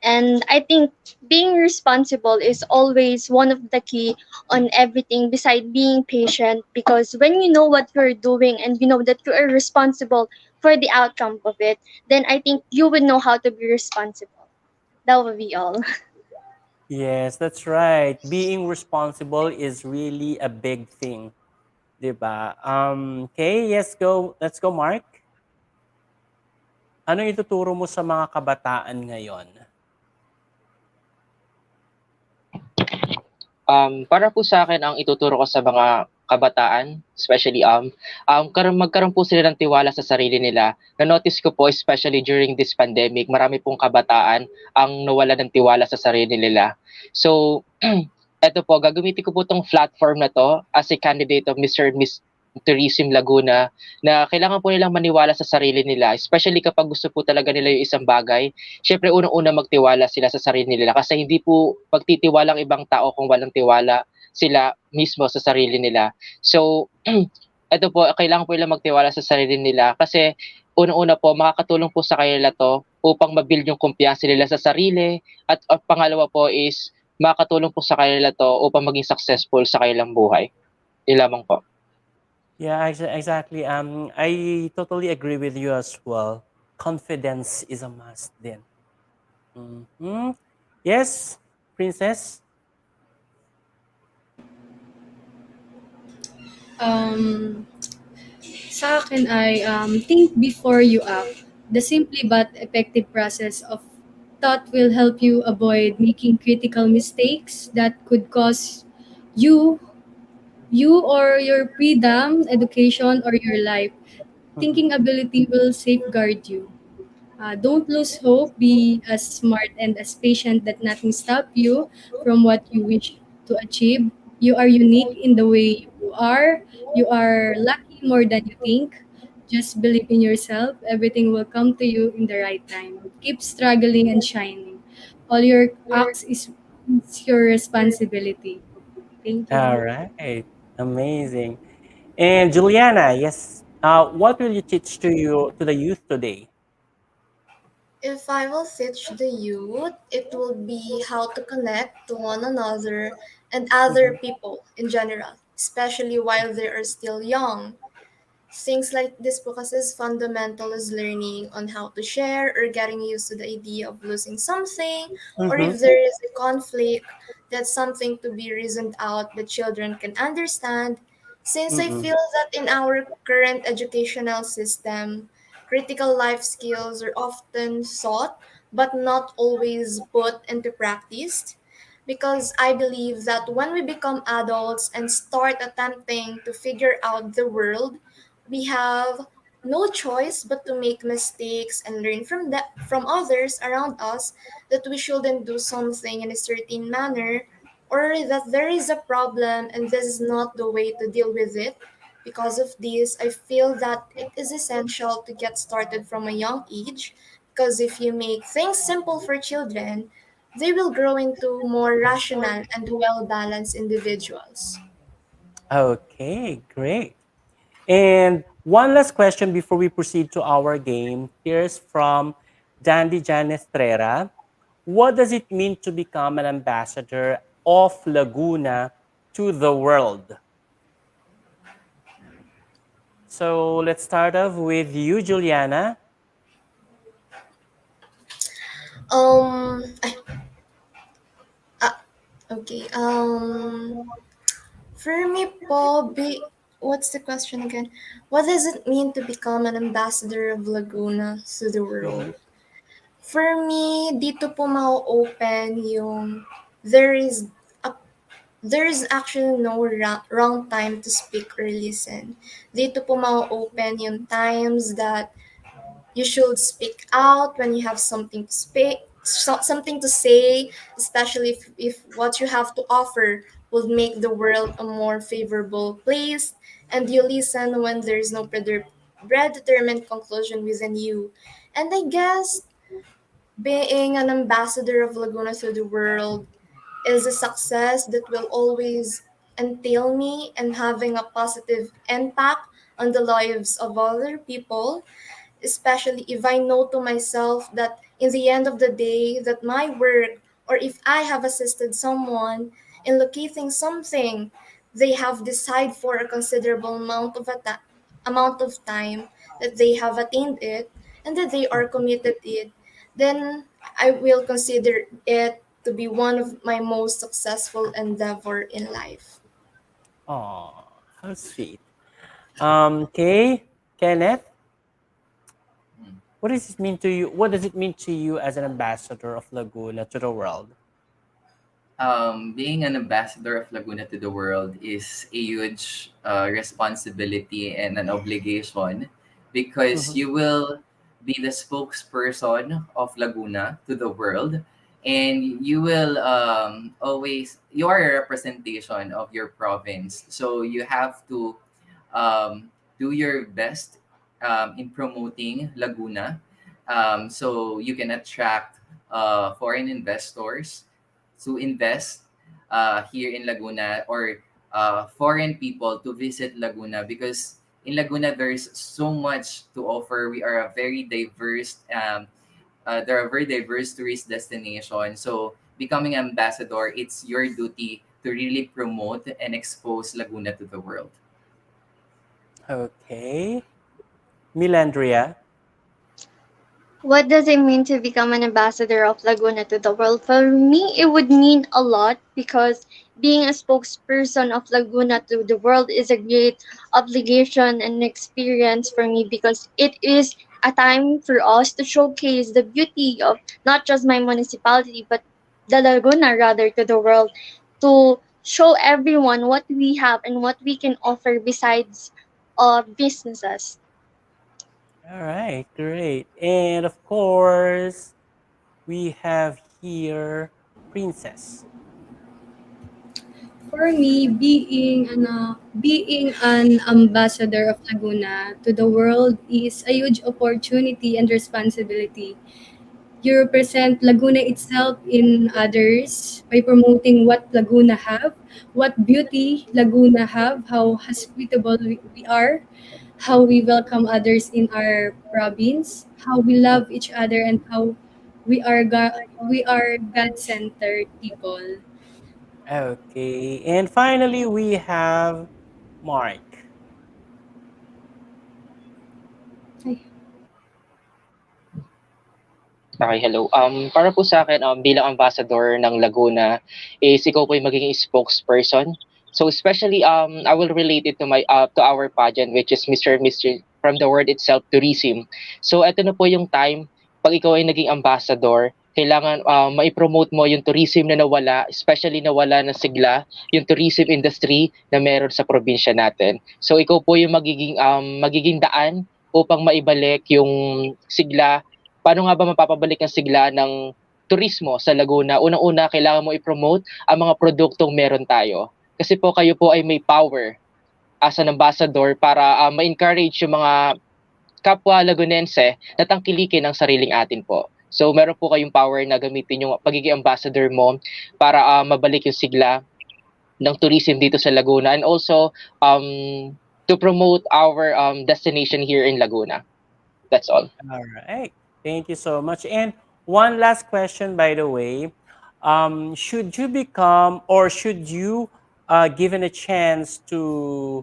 And I think being responsible is always one of the key on everything, beside being patient, because when you know what you're doing and you know that you are responsible for the outcome of it, then I think you would know how to be responsible. That would be all. Yes, that's right. Being responsible is really a big thing, 'di ba? Okay, yes, go. Let's go, Mark. Ano ituturo mo sa mga kabataan ngayon? Para po sa akin, ang ituturo ko sa mga kabataan, especially magkaroon po sila ng tiwala sa sarili nila. Na-notice ko po, especially during this pandemic, marami pong kabataan ang nawala ng tiwala sa sarili nila. So, eto po, gagamitin ko po itong platform na to as a candidate of Mr. and Miss Tourism Laguna na kailangan po nilang maniwala sa sarili nila, especially kapag gusto po talaga nila yung isang bagay. Syempre, unang-una magtiwala sila sa sarili nila kasi hindi po magtitiwala ang ibang tao kung walang tiwala sila mismo sa sarili nila. So, ito po, kailangan po nilang magtiwala sa sarili nila kasi unang-una po, makakatulong po sa kanila to upang mabuild yung kumpiyansa nila sa sarili at pangalawa po is makakatulong po sa kanila to upang maging successful sa kanilang buhay. Yun lamang po. Yeah, exactly. I totally agree with you as well. Confidence is a must then. Mhm. Yes, Princess? Um, sa akin ay think before you act. The simply but effective process of thought will help you avoid making critical mistakes that could cause you you or your freedom, education, or your life. Mhm. Thinking ability will safeguard you. Don't lose hope. Be as smart and as patient that nothing stop you from what you wish to achieve. You are unique in the way you are. You are lucky more than you think. Just believe in yourself. Everything will come to you in the right time. Keep struggling and shining. All your acts is your responsibility. Thank you. All right. Amazing. And Juliana, yes. What will you teach to the youth today? If I will teach the youth, it will be how to connect to one another and other Mhm. people in general, especially while they are still young. Things like this focus is fundamental is learning on how to share or getting used to the idea of losing something, or Mhm. if there is a conflict, that's something to be reasoned out that children can understand. Since I Mm-mm. feel that in our current educational system, critical life skills are often sought but not always put into practice because I believe that when we become adults and start attempting to figure out the world, we have no choice but to make mistakes and learn from others around us that we shouldn't do something in a certain manner or that there is a problem and this is not the way to deal with it. Because of this, I feel that it is essential to get started from a young age because if you make things simple for children, they will grow into more rational and well balanced individuals. Okay, great. And one last question before we proceed to our game. Here's from Jandy Estrera. What does it mean to become an ambassador of Laguna to the world? So let's start off with you, Juliana. Um, ah, okay. For me po, what's the question again? What does it mean to become an ambassador of Laguna to the Mhm. world? For me, dito po ma-open yung there is a, there is actually no wrong time to speak or listen. Dito po ma-open yung times that you should speak out when you have something to something to say, especially if what you have to offer will make the world a more favorable place, and you listen when there is no predetermined conclusion within you. And I guess being an ambassador of Laguna to the world is a success that will always entail me and having a positive impact on the lives of other people, especially if I know to myself that in the end of the day that my work or if I have assisted someone in locating something they have decided for a considerable amount of time that they have attained it and that they are committed it, then I will consider it to be one of my most successful endeavor in life. Oh, how sweet. Okay, Kenneth, what does it mean to you? What does it mean to you as an ambassador of Laguna to the world? Being an ambassador of Laguna to the world is a huge responsibility and an obligation because Mhm. you will be the spokesperson of Laguna to the world, and you will always, you are a representation of your province, so you have to do your best in promoting Laguna, so you can attract foreign investors to invest here in Laguna, or foreign people to visit Laguna, because in Laguna there's so much to offer. We are a very diverse, there are very diverse tourist destinations. So becoming ambassador, it's your duty to really promote and expose Laguna to the world. Okay. Milandria. What does it mean to become an ambassador of Laguna to the world? For me, it would mean a lot because being a spokesperson of Laguna to the world is a great obligation and experience for me because it is a time for us to showcase the beauty of not just my municipality but the Laguna rather to the world, to show everyone what we have and what we can offer besides businesses. All right, great. And of course, we have here Princess. For me, being an ambassador of Laguna to the world is a huge opportunity and responsibility. You represent Laguna itself in others by promoting what Laguna have, what beauty Laguna have, how hospitable we are, how we welcome others in our province, how we love each other, and how we are God-centered people. Okay. And finally, we have Mark. Ay, Okay, hello. Para po sa akin, bilang ambassador ng Laguna is ikaw po yung magiging spokesperson. So especially, I will relate it to to our pageant, which is Mr. and Mr. from the word itself, tourism. So ito na po yung time, pag ikaw ay naging ambassador, kailangan mai-promote mo yung tourism na nawala, especially nawala ng sigla, yung tourism industry na meron sa probinsya natin. So ikaw po yung magiging daan upang maibalik yung sigla. Paano nga ba mapapabalik ang sigla ng turismo sa Laguna? Unang-una, kailangan mo i-promote ang mga produktong meron tayo. Kasi po kayo po ay may power as an ambassador para ma-encourage yung mga kapwa Lagunense na tangkilikin ang sariling atin po. So meron po kayong power na gamitin yung pagiging ambassador mo para mabalik yung sigla ng tourism dito sa Laguna, and also to promote our destination here in Laguna. That's all. All right. Thank you so much. And one last question, by the way. Should you become, or should you, given a chance to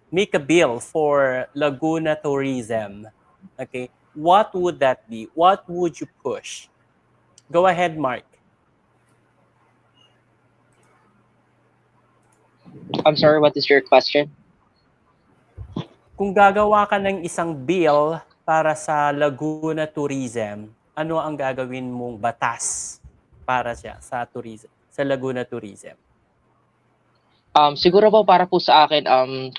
make a bill for Laguna tourism, okay, what would that be? What would you push? Go ahead, Mark. I'm sorry, what is your question? Kung gagawa ka ng isang bill para sa Laguna tourism, ano ang gagawin mong batas para siya sa tourism, sa Laguna tourism? Siguro po para po sa akin,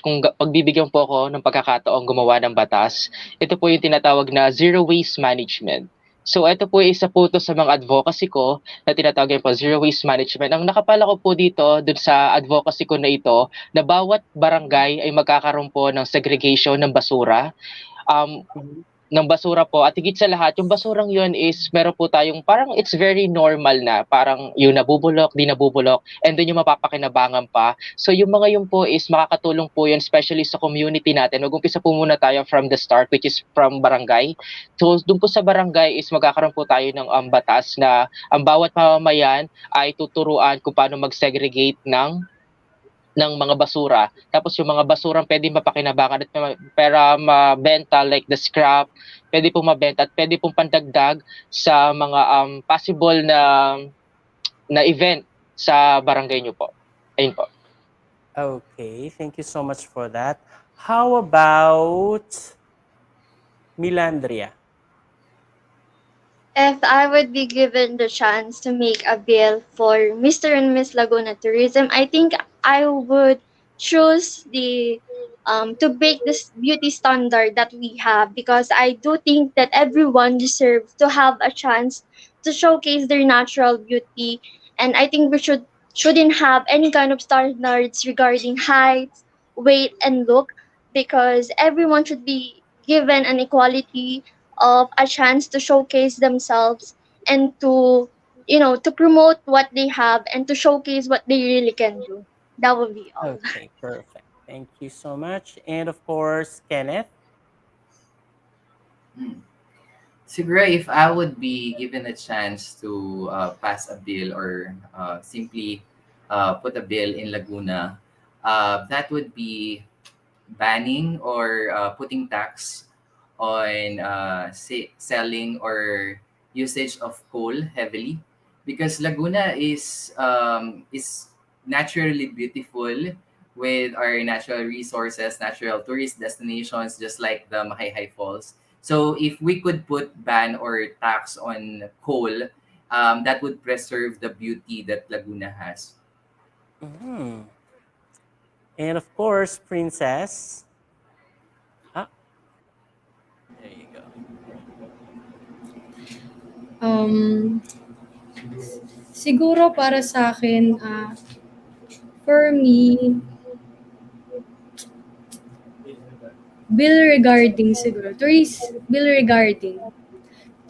kung pagbibigyan po ako ng pagkakataong gumawa ng batas, ito po yung tinatawag na zero waste management. So ito po ay isa po to sa mga advocacy ko na tinatawag po zero waste management. Ang nakapala ko po dito dun sa advocacy ko na ito, na bawat barangay ay magkakaroon po ng segregation ng basura. Um, Mhm. ng basura po, at higit sa lahat, yung basurang yun is meron po tayong parang it's very normal na parang yung nabubulok, di nabubulok, and then yung mapapakinabangan pa. So yung mga yun po is makakatulong po yun, especially sa community natin. Mag-umpisa po muna tayo from the start, which is from barangay. So dun po sa barangay is magkakaroon po tayo ng batas na ang bawat mamamayan ay tuturuan kung paano mag-segregate ng mga basura. Tapos yung mga basurang pwede mapakinabangan at para mabenta, like the scrap, pwede pong mabenta at pwede pong pandagdag sa mga possible na event sa barangay nyo po. Ayun po. Okay, thank you so much for that. How about Milandria? If I would be given the chance to make a bill for Mr. and Miss Laguna Tourism, I think I would choose the to break this beauty standard that we have, because I do think that everyone deserves to have a chance to showcase their natural beauty, and I think we shouldn't have any kind of standards regarding height, weight, and look, because everyone should be given an equality of a chance to showcase themselves and to to promote what they have and to showcase what they really can do. That would be all. Okay, perfect. Thank you so much. And of course, Kenneth. Hmm. Siguro if I would be given a chance to pass a bill or simply put a bill in Laguna, that would be banning or putting tax on selling or usage of coal heavily, because Laguna is naturally beautiful with our natural resources, natural tourist destinations, just like the Mahayhay Falls. So if we could put ban or tax on coal, that would preserve the beauty that Laguna has. Mhm. And of course, Princess. Ah, there you go. Um, Siguro para sa akin, for me, bill regarding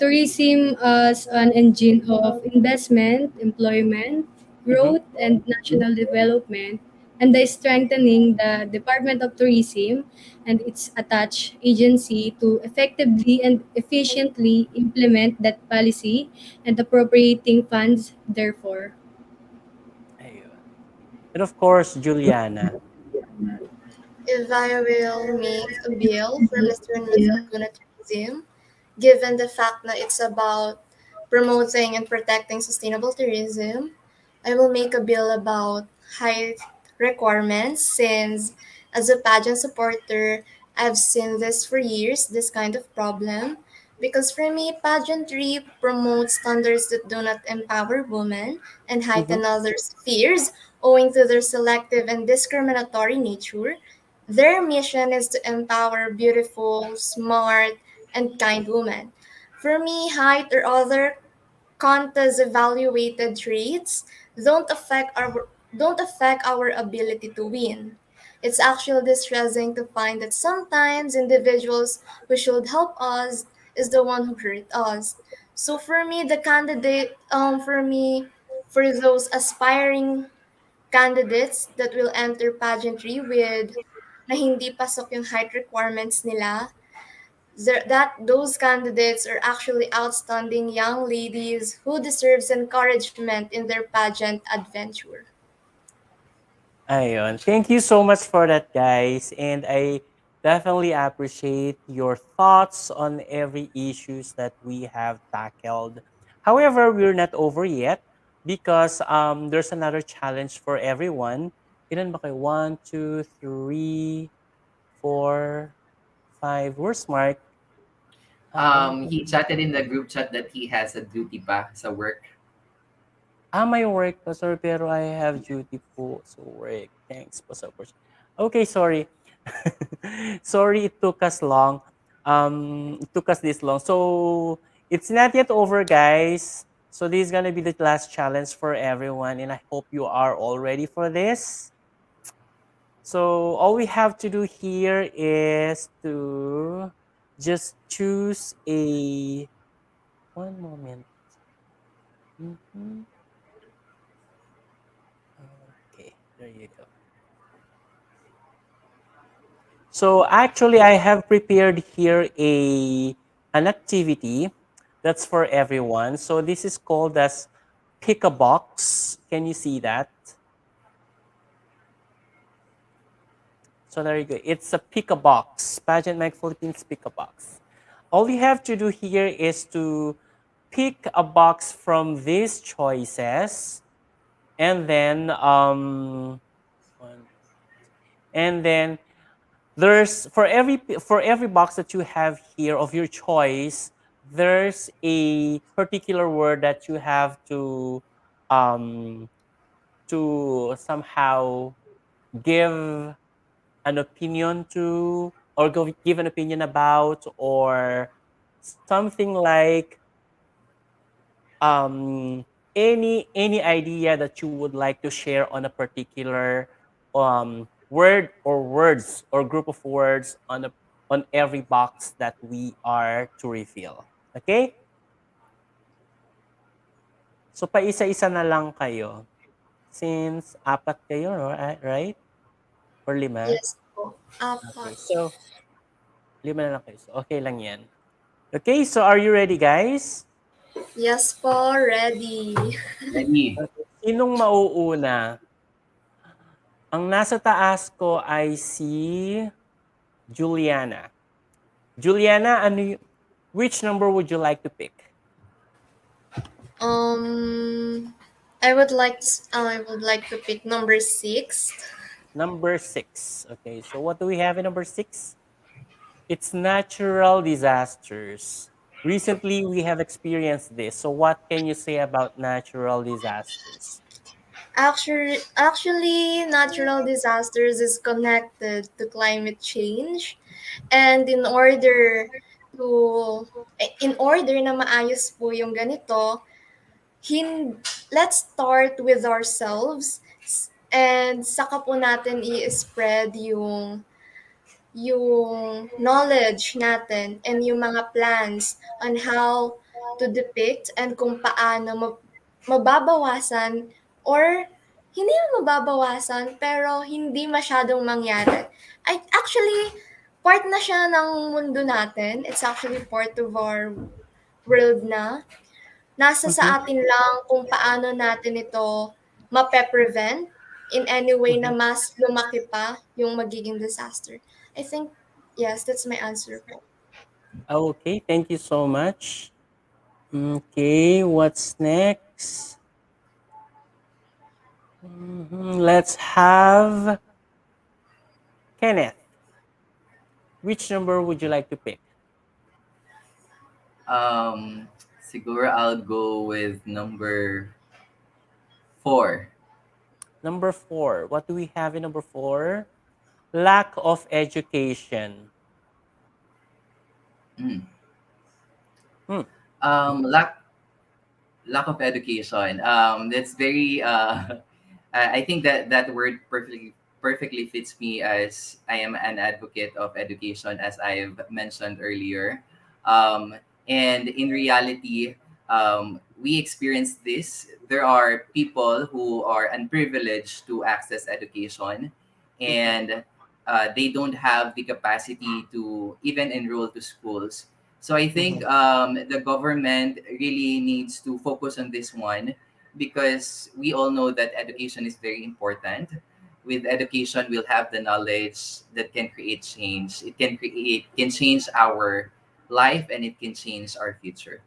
tourism as an engine of investment, employment, Mm-hmm. growth, and national development, and by strengthening the Department of Tourism and its attached agency to effectively and efficiently implement that policy and appropriating funds therefore. Ayun. And of course, Juliana. If I will make a bill for Mr. and Miss Laguna Tourism, given the fact that it's about promoting and protecting sustainable tourism, I will make a bill about height requirements, since as a pageant supporter, I've seen this for years, this kind of problem. Because for me, pageantry promotes standards that do not empower women and Mm-hmm. heighten others' fears owing to their selective and discriminatory nature. Their mission is to empower beautiful, smart, and kind women. For me, height or other contest evaluated traits don't affect our ability to win. It's actually distressing to find that sometimes individuals who should help us is the one who hurt us. So for me, for those aspiring candidates that will enter pageantry with na hindi pasok yung height requirements nila, that those candidates are actually outstanding young ladies who deserves encouragement in their pageant adventure. Ayun. Thank you so much for that, guys. And I definitely appreciate your thoughts on every issues that we have tackled. However, we're not over yet because there's another challenge for everyone. Ilan ba kayo? 1, 2, 3, 4, 5. Where's Mark? 1, 2, He chatted in the group chat that he has a duty pa sa work. may work pa, sir, pero I have duty po. So, work. Thanks po sa opportunity. Okay, sorry. Sorry it took us long. It took us this long. So, it's not yet over, guys. So, this is gonna be the last challenge for everyone, and I hope you are all ready for this. So, all we have to do here is to just choose a one moment. Mhm. Okay, there you go. So actually, I have prepared here an activity that's for everyone. So this is called as pick a box. Can you see that? So there you go. It's a pick a box. Pageant Mag Philippines pick a box. All you have to do here is to pick a box from these choices, and then one, and then there's for every box that you have here of your choice, there's a particular word that you have um, to somehow give an opinion to, or give an opinion about, or something like um, any idea that you would like to share on a particular word or words or group of words on every box that we are to refill. Okay? So paisa-isa na lang kayo. Since apat kayo, no? Right? Or lima? Yes po. Apat. Okay, so lima na lang kayo. So okay lang yan. Okay, so are you ready, guys? Yes po, ready. Ready? Okay. Sinong mauuna? Ang nasa taas ko ay si Juliana. Juliana, which number would you like to pick? Um, I would like to pick number 6. Number 6. Okay, so what do we have in number 6? It's natural disasters. Recently, we have experienced this. So what can you say about natural disasters? Actually, natural disasters is connected to climate change, and to in order na maayos po yung ganito, let's start with ourselves and saka po natin i-spread yung knowledge natin and yung mga plans on how to depict and kung paano mababawasan or hindi na mababawasan pero hindi masyadong mangyari. Actually, part na siya ng mundo natin. It's actually part of our world na. Nasa Mhm, sa atin lang kung paano natin ito mape-prevent in any way na mhm. mas lumaki pa yung magiging disaster. I think, yes, that's my answer po. Okay, thank you so much. Okay, what's next? Let's have Kenneth. Which number would you like to pick? Siguro I'll go with number 4. Number 4. What do we have in number 4? Lack of education. Mm. Hmm. Lack of education. That's very. I think that word perfectly fits me, as I am an advocate of education, as I've mentioned earlier. Um, and in reality, we experience this. There are people who are unprivileged to access education, Mhm, and they don't have the capacity to even enroll to schools. So I think mhm. the government really needs to focus on this one, because we all know that education is very important. With education, we'll have the knowledge that can create change. Can change our life, and it can change our future.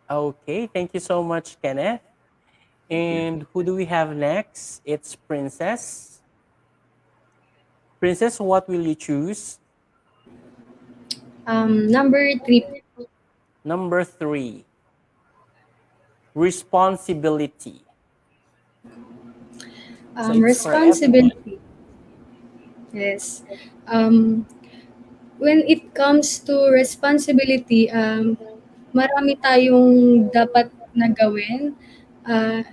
Okay, thank you so much, Kenneth. Thank you. And who do we have next? It's Princess. Princess, what will you choose? Number 3. Number 3, responsibility. So it's for everyone. Responsibility. Yes. Um, when it comes to responsibility, marami tayong dapat na gawin. Ah,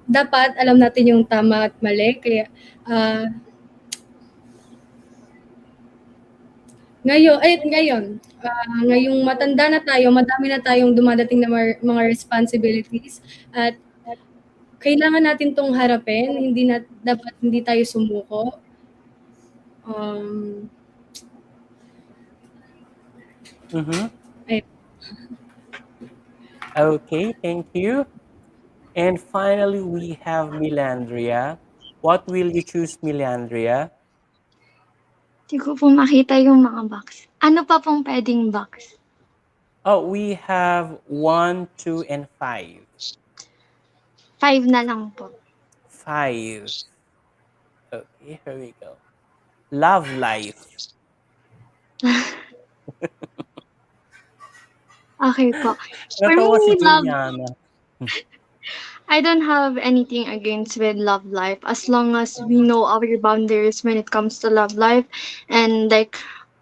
dapat alam natin yung tama at mali. Kaya, ngayong matanda na tayo, madami na tayong dumadating na mga responsibilities at kailangan natin 'tong harapin, dapat hindi tayo sumuko. Um, Mm-hmm. ay Okay, thank you. And finally, we have Milandria. What will you choose, Milandria? Hindi ko po makita yung mga box. Ano pa pong pwedeng box? Oh, we have 1, 2, and 5. 5 na lang po. 5. Okay, here we go. Love life. Okay po. For Natawa si me, love Juliana. I don't have anything against with love life as long as we know our boundaries when it comes to love life, and like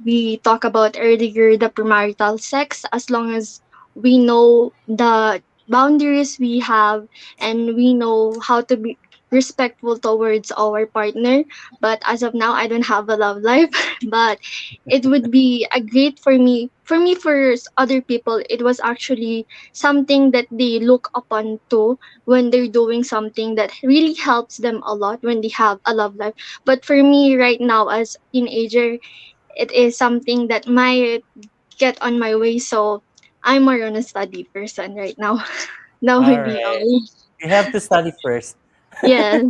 we talked about earlier, the premarital sex, as long as we know the boundaries we have and we know how to be respectful towards our partner. But as of now, I don't have a love life. But it would be a great for other people. It was actually something that they look upon to when they're doing something that really helps them a lot when they have a love life. But for me right now as teenager, it is something that might get on my way. So I'm more on a study person right now. That All would be right. all. You have to study first. Yes.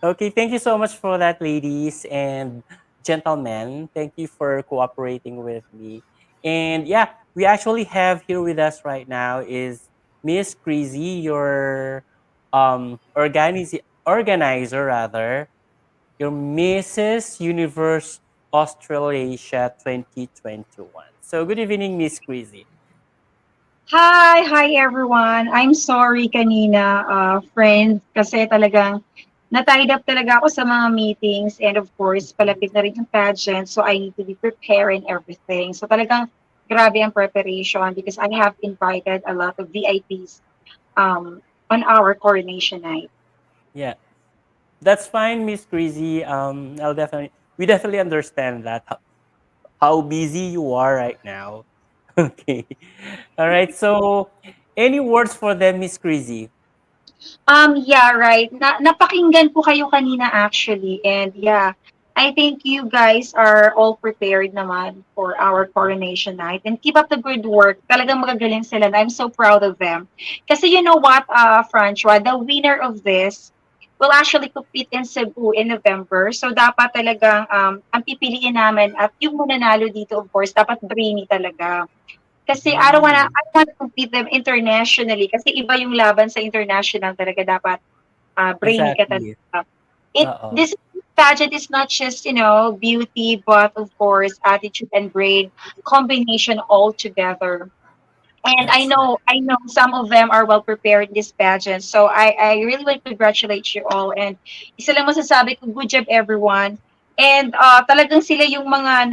Okay, thank you so much for that, ladies and gentlemen. Thank you for cooperating with me. And yeah, we actually have here with us right now is Miss Crazy, your organizer rather, your Mrs. Universe Australasia 2021. So good evening, Miss Crazy. Hi everyone. I'm sorry kanina, friend, kasi talagang na-tied up talaga ako sa mga meetings and of course, palapit na rin yung pageant, so I need to be preparing everything. So talagang grabe ang preparation because I have invited a lot of VIPs on our coronation night. Yeah, that's fine, Miss Crazy. We definitely understand that how busy you are right now. Okay. All right. So, any words for them, Miss Crazy? Yeah, right. Napakinggan ko kayo kanina actually. And yeah, I think you guys are all prepared naman for our coronation night. And keep up the good work. Talagang magagaling sila. And I'm so proud of them. Kasi you know what, Francois, the winner of this will actually compete in Cebu in November. So dapat talagang ang pipiliin namin at yung mananalo dito, of course, dapat brainy talaga. Kasi Mm, I want to compete them internationally kasi iba yung laban sa international talaga dapat brainy ka exactly. talaga. This pageant is not just, beauty, but of course, attitude and brain combination all together. And That's I know some of them are well prepared in this pageant. So I really want to congratulate you all. And isa lang masasabi ko, good job everyone. And talagang sila yung mga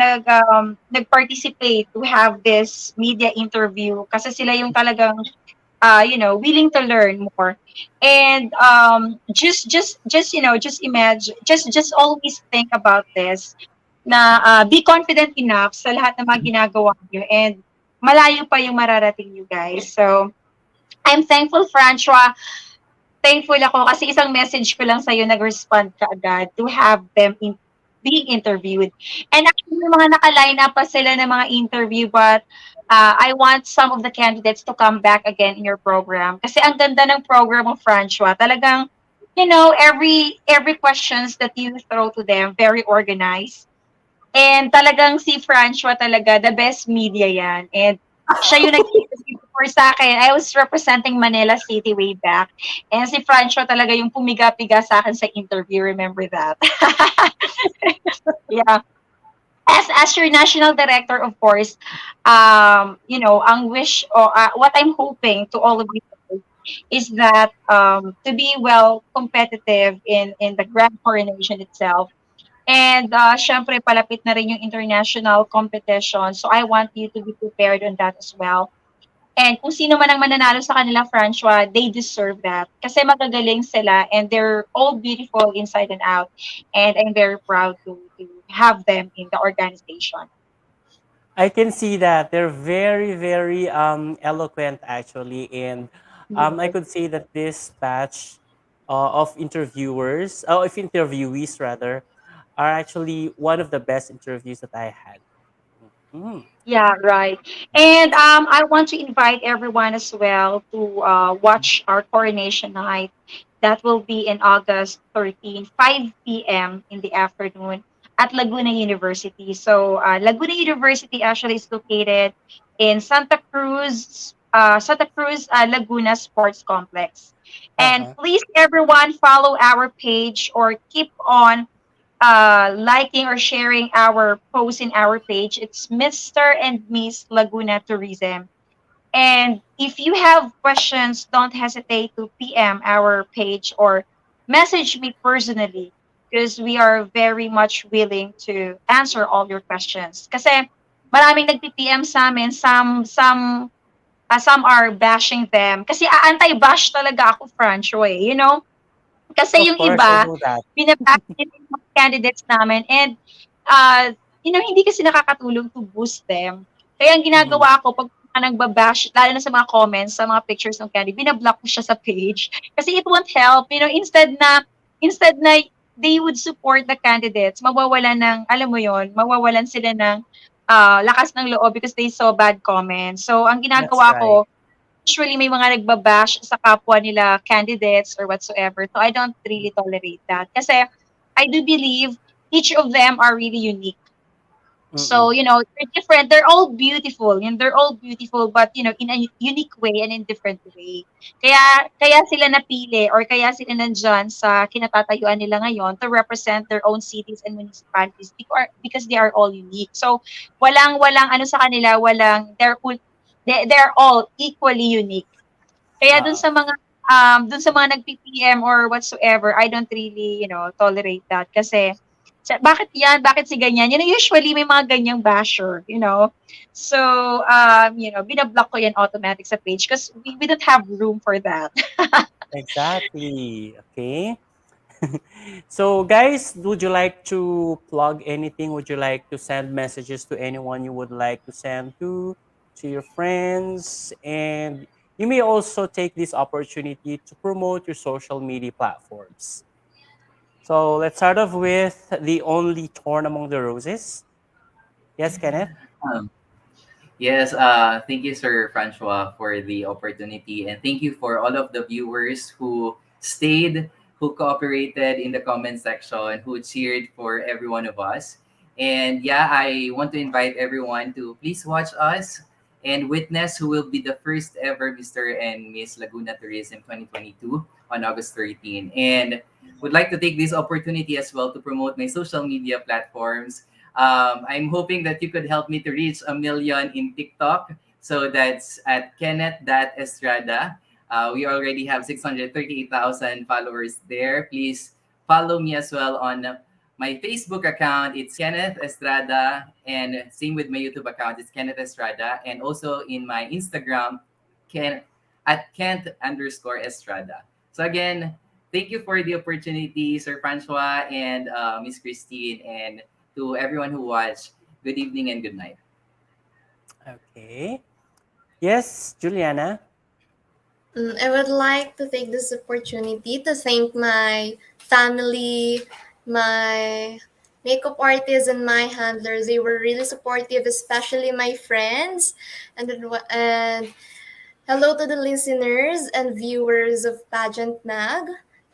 nag-participate to have this media interview kasi sila yung talagang willing to learn more. And just imagine, just always think about this na be confident enough sa lahat ng mga ginagawa niyo and malayo pa yung mararating you guys. So, I'm thankful, Francois. Thankful ako kasi isang message ko lang sa'yo, nag-respond ka agad to have them being interviewed. And actually, may mga naka-line up pa sila ng mga interview, but I want some of the candidates to come back again in your program. Kasi ang ganda ng program mo, Francois. Talagang, every questions that you throw to them, very organized. And talagang si Francois talaga, the best media yan. And siya yung nag-interview for sa akin. I was representing Manila City way back. And si Francois talaga yung pumiga-piga sa akin sa interview. Remember that? Yeah. As your national director, of course, ang wish or what I'm hoping to all of you is that to be well competitive in the grand coronation itself. And syempre, palapit na rin yung international competition. So I want you to be prepared on that as well. And kung sino man ang mananalo sa kanila, Francois, they deserve that. Kasi magagaling sila and they're all beautiful inside and out. And I'm very proud to have them in the organization. I can see that they're very, very eloquent actually, and I Yes. could say that this batch of of interviewees rather, are actually one of the best interviews that I had. Mhm. Yeah, right. And I want to invite everyone as well to watch our coronation night. That will be in August 13, 5 p.m. in the afternoon at Laguna University. So Laguna University actually is located in Santa Cruz, Laguna Sports Complex. And Uh-huh. please, everyone, follow our page or keep on liking or sharing our post in our page. It's Mr. and Miss Laguna Tourism. And if you have questions, don't hesitate to PM our page or message me personally because we are very much willing to answer all your questions. Kasi maraming nagpi-PM sa amin, some are bashing them. Kasi anti-bash talaga ako, Francho, eh. You know? Kasi Of yung course, I iba, know that. binabash nila yung mga candidates namin and uh, hindi kasi nakakatulong to boost them. Kaya ang Mhm. ginagawa ko pag nagbabash, lalo na sa mga comments, sa mga pictures ng candidate, binablock ko siya sa page. Kasi it won't help. Instead na they would support the candidates, mawawalan ng, alam mo yon, mawawalan sila ng lakas ng loob because they saw bad comments. So, ang That's ginagawa right. ko, usually may mga nagbabash sa kapwa nila candidates or whatsoever. So I don't really tolerate that. Kasi I do believe each of them are really unique. So, Mm-mm. they're different. They're all beautiful. And they're all beautiful, but, in a unique way and in different way. Kaya sila napili or kaya sila nandyan sa kinatatayuan nila ngayon to represent their own cities and municipalities because they are all unique. So, walang ano sa kanila, they're all equally unique. Kaya Uh, dun sa mga nag-PPM or whatsoever, I don't really, tolerate that kasi bakit yan? Bakit si ganyan? Usually may mga ganyang basher. So, binablock ko yan automatic sa page because we don't have room for that. exactly. Okay. So, guys, would you like to plug anything? Would you like to send messages to anyone you would like to send to your friends? And you may also take this opportunity to promote your social media platforms. So, let's start off with the only thorn among the roses. Yes, Kenneth? Um, Yes, thank you, Sir Francois, for the opportunity. And thank you for all of the viewers who stayed, who cooperated in the comment section, who cheered for every one of us. And yeah, I want to invite everyone to please watch us and witness who will be the first ever Mr. and Miss Laguna Tourism 2022 on August 13. And would like to take this opportunity as well to promote my social media platforms. I'm hoping that you could help me to reach 1 million in TikTok. So that's at Kenneth Estrada. We already have 638,000 followers there. Please follow me as well on my Facebook account. It's Kenneth Estrada. And same with my YouTube account. It's Kenneth Estrada. And also in my Instagram, Ken, at Kent_Estrada. So again, thank you for the opportunity, Sir Francois and Miss Christine. And to everyone who watched, good evening and good night. Okay. Yes, Juliana? I would like to take this opportunity to thank my family, my makeup artists, and my handlers. They were really supportive, especially my friends. And hello to the listeners and viewers of Pageant Mag,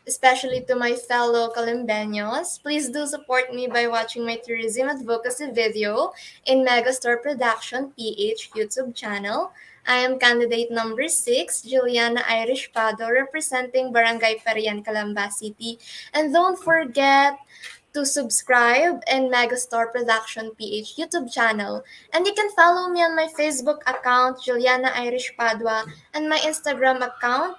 especially to my fellow Calambeños. Please do support me by watching my tourism advocacy video in Megastar Production PH YouTube channel. I am candidate number 6, Juliana Irish Pado, representing Barangay Parian, Calamba City. And don't forget to subscribe and Megastar Production PH YouTube channel. And you can follow me on my Facebook account, Juliana Irish Padua, and my Instagram account,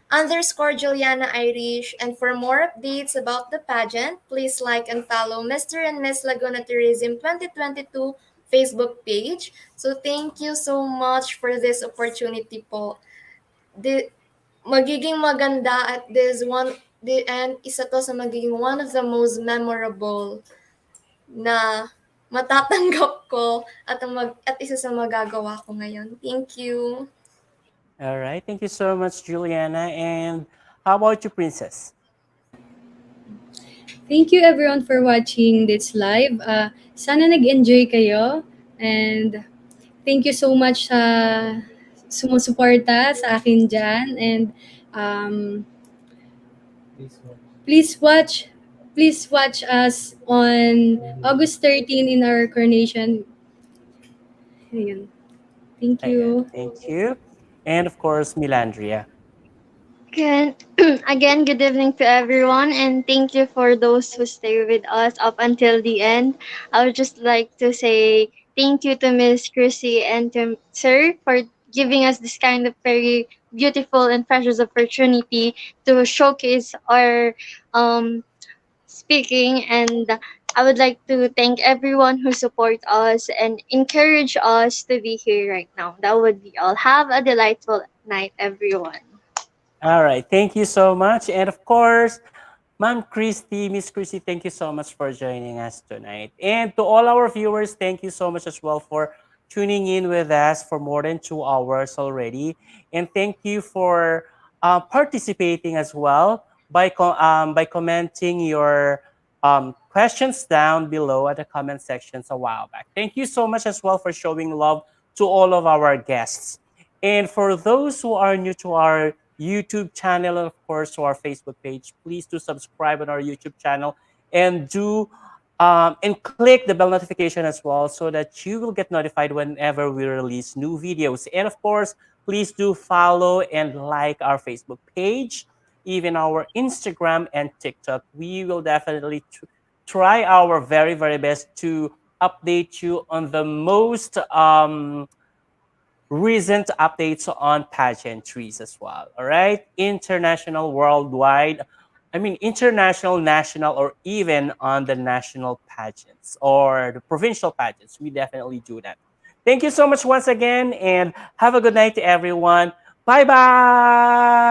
_Juliana Irish. And for more updates about the pageant, please like and follow Mr. and Miss Laguna Tourism 2022 Facebook page. So thank you so much for this opportunity po. Magiging maganda at and isa to sa magiging one of the most memorable na matatanggap ko at isa sa magagawa ko ngayon. Thank you. All right. Thank you so much, Juliana. And how about you, Princess? Thank you everyone for watching this live. Sana nag-enjoy kayo and thank you so much sa sumusuporta sa akin dyan and um, please watch please watch us on August 13 in our coronation. Ayun. Thank Ayan, you. thank you. And of course, Milandria. Again, again, good evening to everyone, and thank you for those who stay with us up until the end. I would just like to say thank you to Miss Chrissy and to Sir for giving us this kind of very beautiful and precious opportunity to showcase our um, speaking. And I would like to thank everyone who support us and encourage us to be here right now. That would be all. Have a delightful night, everyone. All right. Thank you so much. And of course, Ma'am Christy, Miss Christy, thank you so much for joining us tonight. And to all our viewers, thank you so much as well for tuning in with us for more than 2 hours already. And thank you for participating as well by commenting your questions down below at the comment sections a while back. Thank you so much as well for showing love to all of our guests. And for those who are new to our YouTube channel and of course to our Facebook page, please do subscribe on our YouTube channel and do and click the bell notification as well so that you will get notified whenever we release new videos. And of course, please do follow and like our Facebook page, even our Instagram and TikTok. We will definitely try our very, very best to update you on the most recent updates on pageantries as well. All right, international, worldwide. I mean, international, national, or even on the national pageants or the provincial pageants. We definitely do that. Thank you so much once again, and have a good night to everyone. Bye bye.